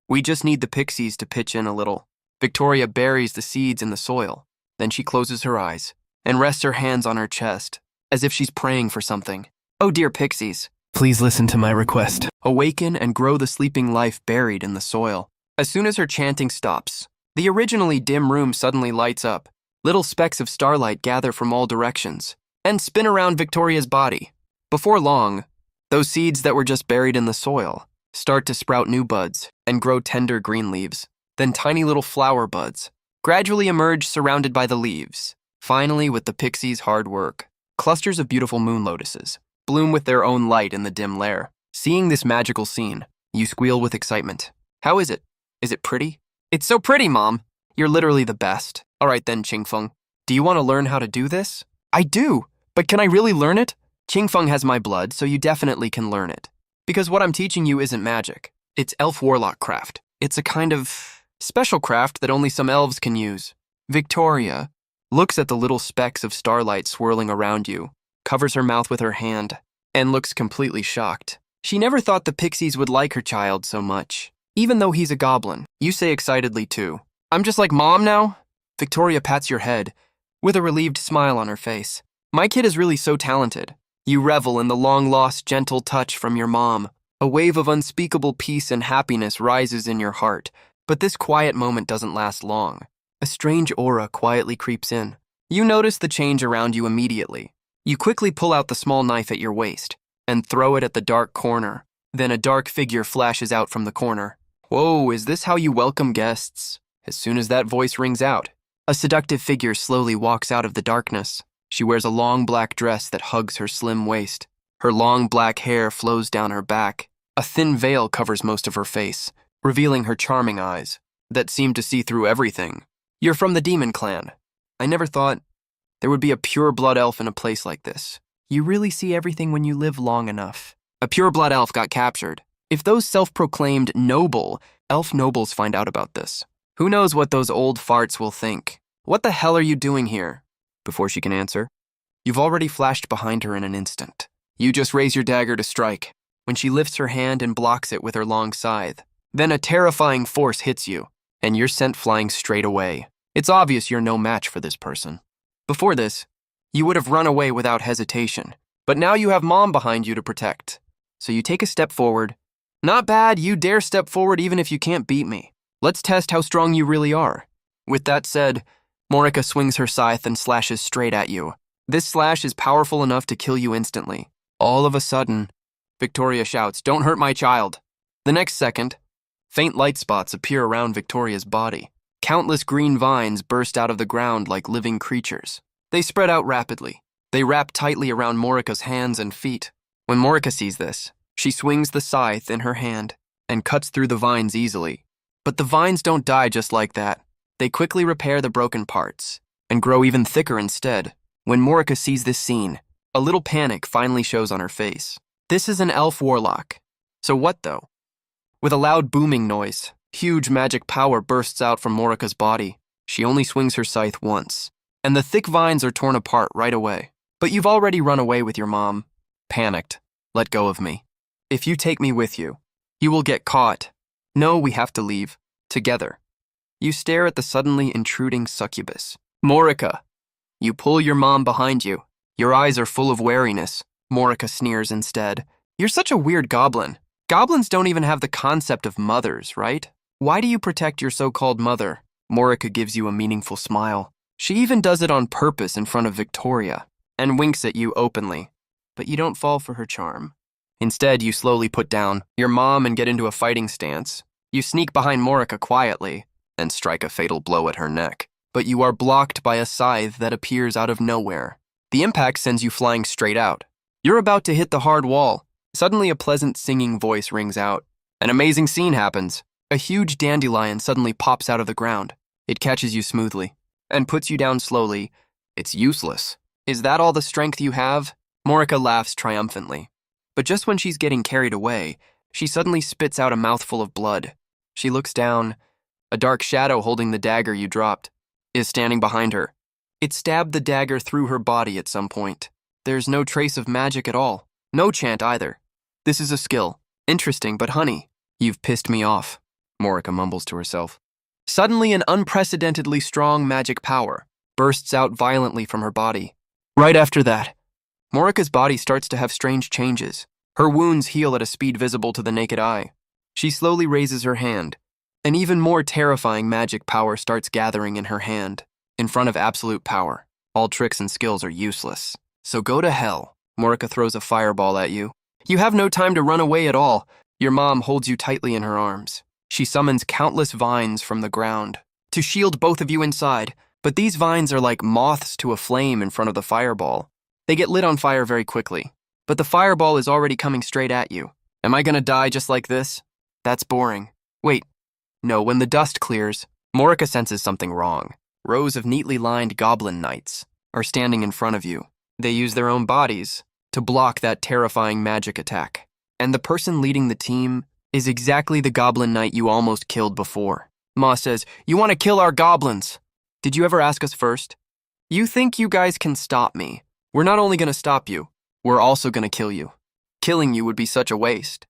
Speaker 1: We just need the pixies to pitch in a little. Victoria buries the seeds in the soil. Then she closes her eyes and rests her hands on her chest, as if she's praying for something. Oh dear pixies, please listen to my request. Awaken and grow the sleeping life buried in the soil. As soon as her chanting stops, the originally dim room suddenly lights up. Little specks of starlight gather from all directions and spin around Victoria's body. Before long, those seeds that were just buried in the soil start to sprout new buds and grow tender green leaves. Then tiny little flower buds gradually emerge surrounded by the leaves. Finally, with the pixies' hard work, clusters of beautiful moon lotuses bloom with their own light in the dim lair. Seeing this magical scene, you squeal with excitement. How is it? Is it pretty? It's so pretty, Mom. You're literally the best. All right then, Qingfeng. Do you want to learn how to do this? I do, but can I really learn it? Qingfeng has my blood, so you definitely can learn it. Because what I'm teaching you isn't magic. It's elf warlock craft. It's a kind of special craft that only some elves can use. Victoria looks at the little specks of starlight swirling around you, covers her mouth with her hand, and looks completely shocked. She never thought the pixies would like her child so much. Even though he's a goblin, you say excitedly too. I'm just like Mom now? Victoria pats your head, with a relieved smile on her face. My kid is really so talented. You revel in the long-lost gentle touch from your mom. A wave of unspeakable peace and happiness rises in your heart, but this quiet moment doesn't last long. A strange aura quietly creeps in. You notice the change around you immediately. You quickly pull out the small knife at your waist and throw it at the dark corner. Then a dark figure flashes out from the corner. Whoa, is this how you welcome guests? As soon as that voice rings out, a seductive figure slowly walks out of the darkness. She wears a long black dress that hugs her slim waist. Her long black hair flows down her back. A thin veil covers most of her face, revealing her charming eyes that seem to see through everything. You're from the demon clan. I never thought there would be a pure-blood elf in a place like this. You really see everything when you live long enough. A pure-blood elf got captured. If those self-proclaimed noble elf nobles find out about this, who knows what those old farts will think? What the hell are you doing here? Before she can answer, you've already flashed behind her in an instant. You just raise your dagger to strike, when she lifts her hand and blocks it with her long scythe. Then a terrifying force hits you, and you're sent flying straight away. It's obvious you're no match for this person. Before this, you would have run away without hesitation, but now you have Mom behind you to protect. So you take a step forward Not bad, you dare step forward even if you can't beat me. Let's test how strong you really are. With that said, Morika swings her scythe and slashes straight at you. This slash is powerful enough to kill you instantly. All of a sudden, Victoria shouts, "Don't hurt my child." The next second, faint light spots appear around Victoria's body. Countless green vines burst out of the ground like living creatures. They spread out rapidly. They wrap tightly around Morika's hands and feet. When Morika sees this, she swings the scythe in her hand and cuts through the vines easily. But the vines don't die just like that. They quickly repair the broken parts and grow even thicker instead. When Morika sees this scene, a little panic finally shows on her face. This is an elf warlock. So what though? With a loud booming noise, huge magic power bursts out from Morika's body. She only swings her scythe once, and the thick vines are torn apart right away. But you've already run away with your mom. Panicked. Let go of me. If you take me with you, you will get caught. No, we have to leave. Together. You stare at the suddenly intruding succubus. Morika. You pull your mom behind you. Your eyes are full of wariness. Morika sneers instead. You're such a weird goblin. Goblins don't even have the concept of mothers, right? Why do you protect your so-called mother? Morika gives you a meaningful smile. She even does it on purpose in front of Victoria and winks at you openly. But you don't fall for her charm. Instead, you slowly put down your mom and get into a fighting stance. You sneak behind Morika quietly and strike a fatal blow at her neck. But you are blocked by a scythe that appears out of nowhere. The impact sends you flying straight out. You're about to hit the hard wall. Suddenly, a pleasant singing voice rings out. An amazing scene happens. A huge dandelion suddenly pops out of the ground. It catches you smoothly and puts you down slowly. It's useless. Is that all the strength you have? Morika laughs triumphantly. But just when she's getting carried away, she suddenly spits out a mouthful of blood. She looks down. A dark shadow holding the dagger you dropped is standing behind her. It stabbed the dagger through her body at some point. There's no trace of magic at all. No chant either. This is a skill. Interesting, but honey, you've pissed me off, Morika mumbles to herself. Suddenly, an unprecedentedly strong magic power bursts out violently from her body. Right after that, Morika's body starts to have strange changes. Her wounds heal at a speed visible to the naked eye. She slowly raises her hand. An even more terrifying magic power starts gathering in her hand. In front of absolute power, all tricks and skills are useless. So go to hell. Morika throws a fireball at you. You have no time to run away at all. Your mom holds you tightly in her arms. She summons countless vines from the ground to shield both of you inside, but these vines are like moths to a flame in front of the fireball. They get lit on fire very quickly, but the fireball is already coming straight at you. Am I gonna die just like this? That's boring. Wait. No, when the dust clears, Morika senses something wrong. Rows of neatly lined goblin knights are standing in front of you. They use their own bodies to block that terrifying magic attack. And the person leading the team is exactly the goblin knight you almost killed before. Ma says, "You want to kill our goblins." Did you ever ask us first? You think you guys can stop me. We're not only going to stop you, we're also going to kill you. Killing you would be such a waste.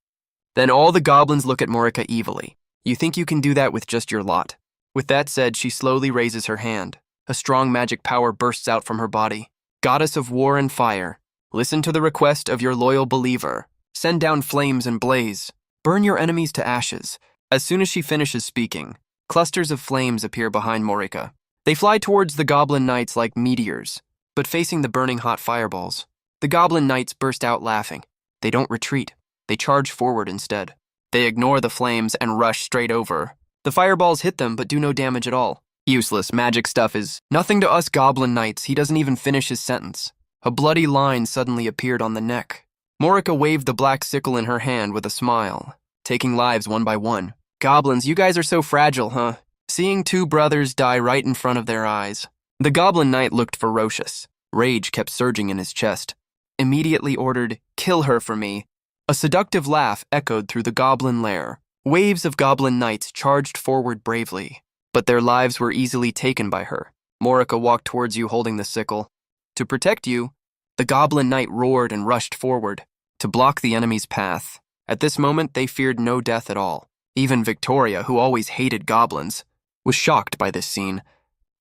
Speaker 1: Then all the goblins look at Morika evilly. You think you can do that with just your lot. With that said, she slowly raises her hand. A strong magic power bursts out from her body. Goddess of war and fire, listen to the request of your loyal believer. Send down flames and blaze. Burn your enemies to ashes. As soon as she finishes speaking, clusters of flames appear behind Morika. They fly towards the goblin knights like meteors, but facing the burning hot fireballs. The goblin knights burst out laughing. They don't retreat. They charge forward instead. They ignore the flames and rush straight over. The fireballs hit them but do no damage at all. Useless magic stuff is nothing to us goblin knights. He doesn't even finish his sentence. A bloody line suddenly appeared on the neck. Morika waved the black sickle in her hand with a smile, taking lives one by one. Goblins, you guys are so fragile, huh? Seeing two brothers die right in front of their eyes. The goblin knight looked ferocious. Rage kept surging in his chest. Immediately ordered, "Kill her for me." A seductive laugh echoed through the goblin lair. Waves of goblin knights charged forward bravely, but their lives were easily taken by her. Morika walked towards you holding the sickle. To protect you, the goblin knight roared and rushed forward to block the enemy's path. At this moment, they feared no death at all. Even Victoria, who always hated goblins, was shocked by this scene.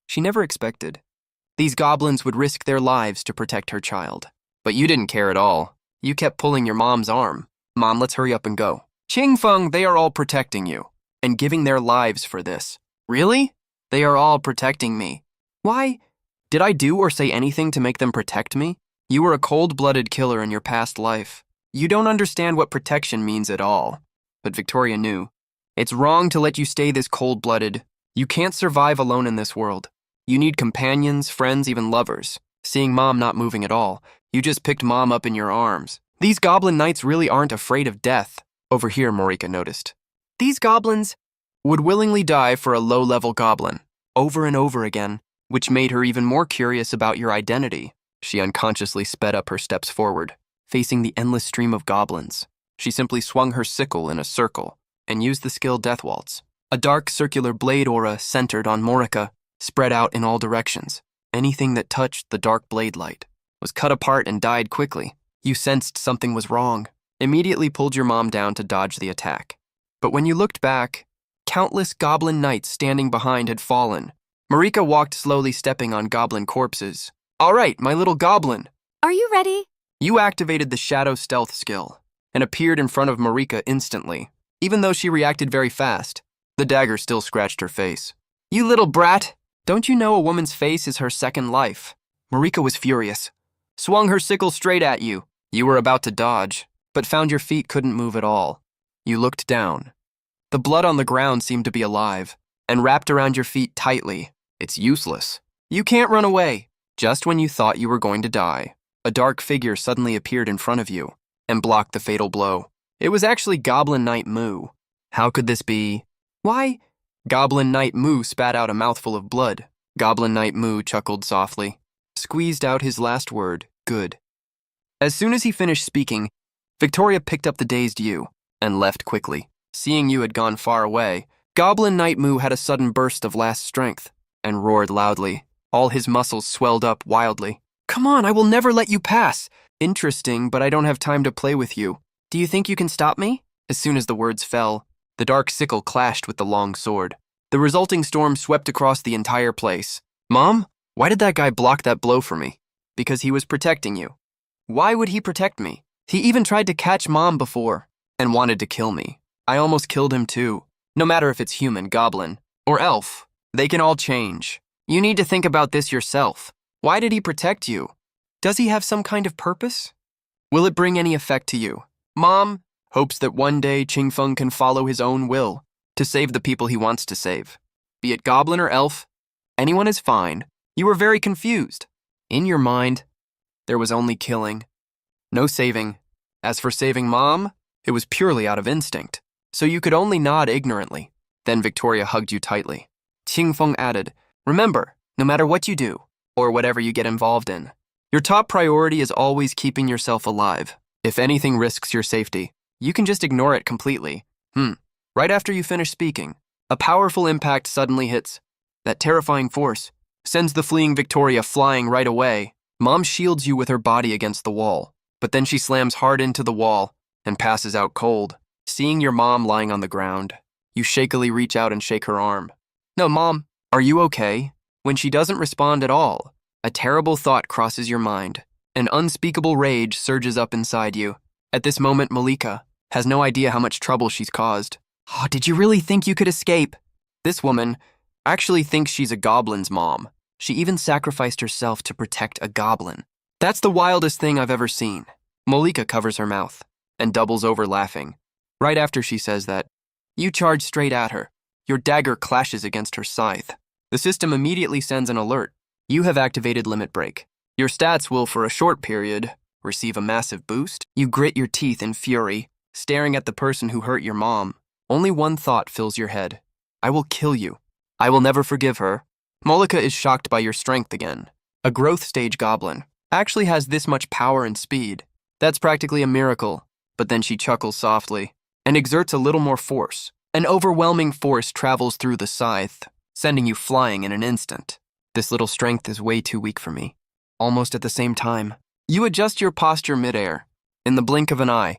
Speaker 1: She never expected these goblins would risk their lives to protect her child. But you didn't care at all. You kept pulling your mom's arm. "Mom, let's hurry up and go." Qingfeng, they are all protecting you, and giving their lives for this. Really? They are all protecting me. Why? Did I do or say anything to make them protect me? You were a cold-blooded killer in your past life. You don't understand what protection means at all. But Victoria knew. It's wrong to let you stay this cold-blooded. You can't survive alone in this world. You need companions, friends, even lovers. Seeing Mom not moving at all, you just picked Mom up in your arms. These goblin knights really aren't afraid of death. Over here, Marika noticed. These goblins would willingly die for a low-level goblin, over and over again, which made her even more curious about your identity. She unconsciously sped up her steps forward, facing the endless stream of goblins. She simply swung her sickle in a circle and used the skill Death Waltz. A dark circular blade aura centered on Marika spread out in all directions. Anything that touched the dark blade light was cut apart and died quickly. You sensed something was wrong, immediately pulled your mom down to dodge the attack. But when you looked back, countless goblin knights standing behind had fallen. Marika walked slowly, stepping on goblin corpses. All right, my little goblin.
Speaker 2: Are you ready?
Speaker 1: You activated the shadow stealth skill and appeared in front of Marika instantly. Even though she reacted very fast, the dagger still scratched her face. You little brat! Don't you know a woman's face is her second life? Marika was furious. Swung her sickle straight at you. You were about to dodge, but found your feet couldn't move at all. You looked down. The blood on the ground seemed to be alive and wrapped around your feet tightly. It's useless. You can't run away. Just when you thought you were going to die, a dark figure suddenly appeared in front of you and blocked the fatal blow. It was actually Goblin Knight Moo. How could this be? Why? Goblin Knight Moo spat out a mouthful of blood. Goblin Knight Moo chuckled softly, squeezed out his last word, good. As soon as he finished speaking, Victoria picked up the dazed you and left quickly. Seeing you had gone far away, Goblin Knight Moo had a sudden burst of last strength and roared loudly. All his muscles swelled up wildly. Come on, I will never let you pass. Interesting, but I don't have time to play with you. Do you think you can stop me? As soon as the words fell, the dark sickle clashed with the long sword. The resulting storm swept across the entire place. Mom, why did that guy block that blow for me? Because he was protecting you. Why would he protect me? He even tried to catch Mom before and wanted to kill me. I almost killed him too. No matter if it's human, goblin, or elf, they can all change. You need to think about this yourself. Why did he protect you? Does he have some kind of purpose? Will it bring any effect to you? Mom hopes that one day Qingfeng can follow his own will to save the people he wants to save. Be it goblin or elf, anyone is fine. You were very confused. In your mind, there was only killing, no saving. As for saving Mom, it was purely out of instinct, so you could only nod ignorantly. Then Victoria hugged you tightly. Qingfeng added, remember, no matter what you do, or whatever you get involved in, your top priority is always keeping yourself alive. If anything risks your safety, you can just ignore it completely. Right after you finish speaking, a powerful impact suddenly hits. That terrifying force sends the fleeing Victoria flying right away. Mom shields you with her body against the wall, but then she slams hard into the wall and passes out cold. Seeing your mom lying on the ground, you shakily reach out and shake her arm. No, Mom, are you okay? When she doesn't respond at all, a terrible thought crosses your mind. An unspeakable rage surges up inside you. At this moment, Malika has no idea how much trouble she's caused. Oh, did you really think you could escape? This woman actually thinks she's a goblin's mom. She even sacrificed herself to protect a goblin. That's the wildest thing I've ever seen. Malika covers her mouth and doubles over laughing. Right after she says that, you charge straight at her. Your dagger clashes against her scythe. The system immediately sends an alert. You have activated Limit Break. Your stats will, for a short period, receive a massive boost. You grit your teeth in fury, staring at the person who hurt your mom. Only one thought fills your head. I will kill you. I will never forgive her. Malika is shocked by your strength again. A growth stage goblin actually has this much power and speed. That's practically a miracle. But then she chuckles softly and exerts a little more force. An overwhelming force travels through the scythe, sending you flying in an instant. This little strength is way too weak for me. Almost at the same time, you adjust your posture midair. In the blink of an eye,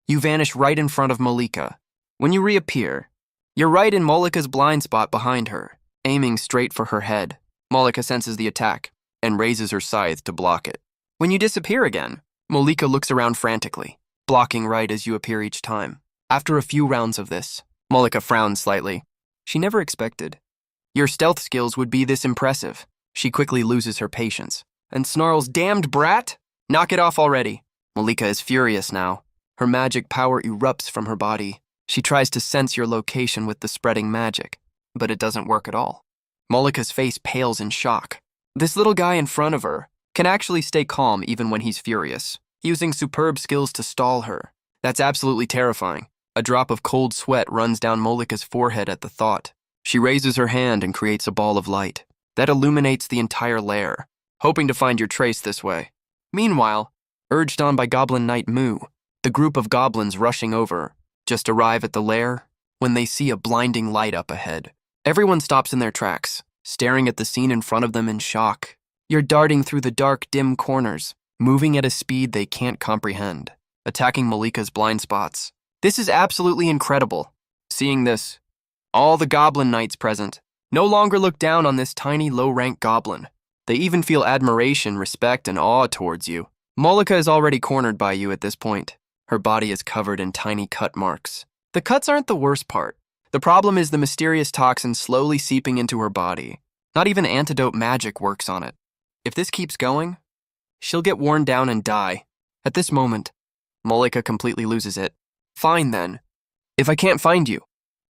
Speaker 1: you vanish right in front of Malika. When you reappear, you're right in Malika's blind spot behind her, aiming straight for her head. Malika senses the attack and raises her scythe to block it. When you disappear again, Malika looks around frantically, blocking right as you appear each time. After a few rounds of this, Molika frowned slightly. She never expected your stealth skills would be this impressive. She quickly loses her patience and snarls, "Damned brat! Knock it off already." Molika is furious now. Her magic power erupts from her body. She tries to sense your location with the spreading magic, but it doesn't work at all. Molika's face pales in shock. This little guy in front of her can actually stay calm even when he's furious, using superb skills to stall her. That's absolutely terrifying. A drop of cold sweat runs down Molika's forehead at the thought. She raises her hand and creates a ball of light that illuminates the entire lair, hoping to find your trace this way. Meanwhile, urged on by Goblin Knight Moo, the group of goblins rushing over just arrive at the lair when they see a blinding light up ahead. Everyone stops in their tracks, staring at the scene in front of them in shock. You're darting through the dark, dim corners, moving at a speed they can't comprehend, attacking Molika's blind spots. This is absolutely incredible. Seeing this, all the Goblin Knights present no longer look down on this tiny, low-rank goblin. They even feel admiration, respect, and awe towards you. Molika is already cornered by you at this point. Her body is covered in tiny cut marks. The cuts aren't the worst part. The problem is the mysterious toxin slowly seeping into her body. Not even antidote magic works on it. If this keeps going, she'll get worn down and die. At this moment, Molika completely loses it. Fine then. If I can't find you,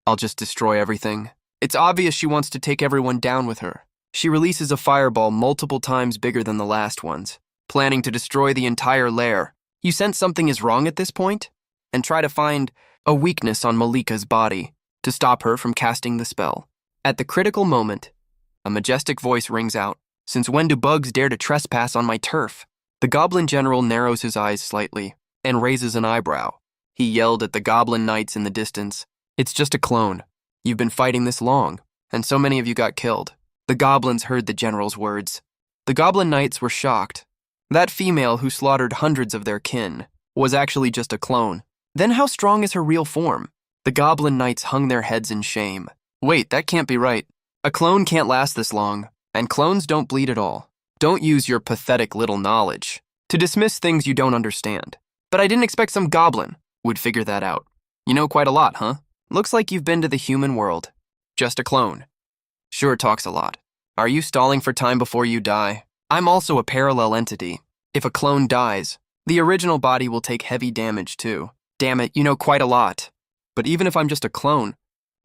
Speaker 1: I'll just destroy everything. It's obvious she wants to take everyone down with her. She releases a fireball multiple times bigger than the last ones, planning to destroy the entire lair. You sense something is wrong at this point, and try to find a weakness on Molika's body to stop her from casting the spell. At the critical moment, a majestic voice rings out, "Since when do bugs dare to trespass on my turf?" The Goblin General narrows his eyes slightly and raises an eyebrow. He yelled at the Goblin Knights in the distance, "It's just a clone. You've been fighting this long, and so many of you got killed." The goblins heard the general's words. The Goblin Knights were shocked. That female who slaughtered hundreds of their kin was actually just a clone. Then how strong is her real form? The Goblin Knights hung their heads in shame. Wait, that can't be right. A clone can't last this long, and clones don't bleed at all. Don't use your pathetic little knowledge to dismiss things you don't understand. But I didn't expect some goblin would figure that out. You know quite a lot, huh? Looks like you've been to the human world. Just a clone. Sure talks a lot. Are you stalling for time before you die? I'm also a parallel entity. If a clone dies, the original body will take heavy damage too. Damn it, you know quite a lot. But even if I'm just a clone,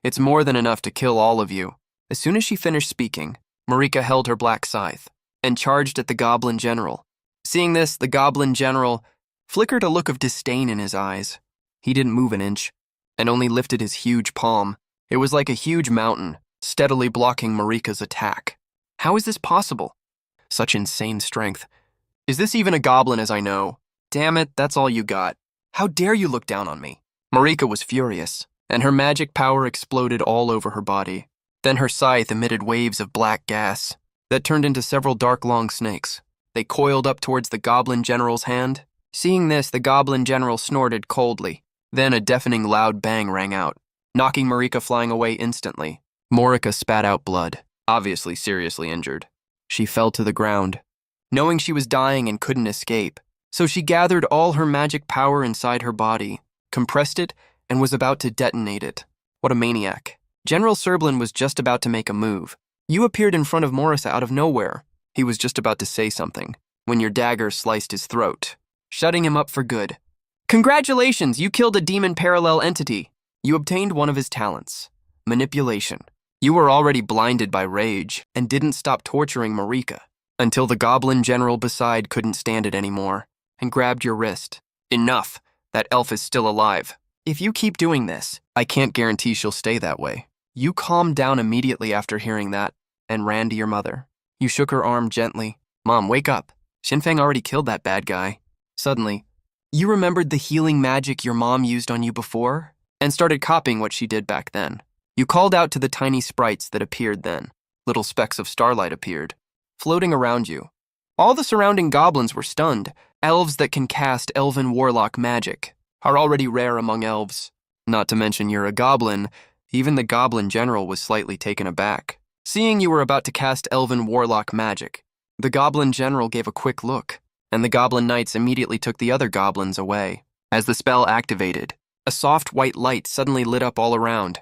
Speaker 1: it's more than enough to kill all of you. As soon as she finished speaking, Marika held her black scythe and charged at the Goblin General. Seeing this, the Goblin General flickered a look of disdain in his eyes. He didn't move an inch and only lifted his huge palm. It was like a huge mountain, steadily blocking Marika's attack. How is this possible? Such insane strength. Is this even a goblin as I know? Damn it, that's all you got. How dare you look down on me? Marika was furious, and her magic power exploded all over her body. Then her scythe emitted waves of black gas that turned into several dark long snakes. They coiled up towards the Goblin General's hand. Seeing this, the Goblin General snorted coldly. Then a deafening loud bang rang out, knocking Marika flying away instantly. Marika spat out blood, obviously seriously injured. She fell to the ground, knowing she was dying and couldn't escape. So she gathered all her magic power inside her body, compressed it, and was about to detonate it. What a maniac. General Serblin was just about to make a move. You appeared in front of Morris out of nowhere. He was just about to say something when your dagger sliced his throat, shutting him up for good. Congratulations, you killed a demon parallel entity. You obtained one of his talents, manipulation. You were already blinded by rage and didn't stop torturing Marika until the Goblin General beside couldn't stand it anymore and grabbed your wrist. Enough. That elf is still alive. If you keep doing this, I can't guarantee she'll stay that way. You calmed down immediately after hearing that and ran to your mother. You shook her arm gently. Mom, wake up. Xinfeng already killed that bad guy. Suddenly, you remembered the healing magic your mom used on you before and started copying what she did back then. You called out to the tiny sprites that appeared then. Little specks of starlight appeared, floating around you. All the surrounding goblins were stunned. Elves that can cast elven warlock magic are already rare among elves. Not to mention you're a goblin, even the Goblin General was slightly taken aback. Seeing you were about to cast elven warlock magic, the Goblin General gave a quick look, and the Goblin Knights immediately took the other goblins away. As the spell activated, A soft white light suddenly lit up all around.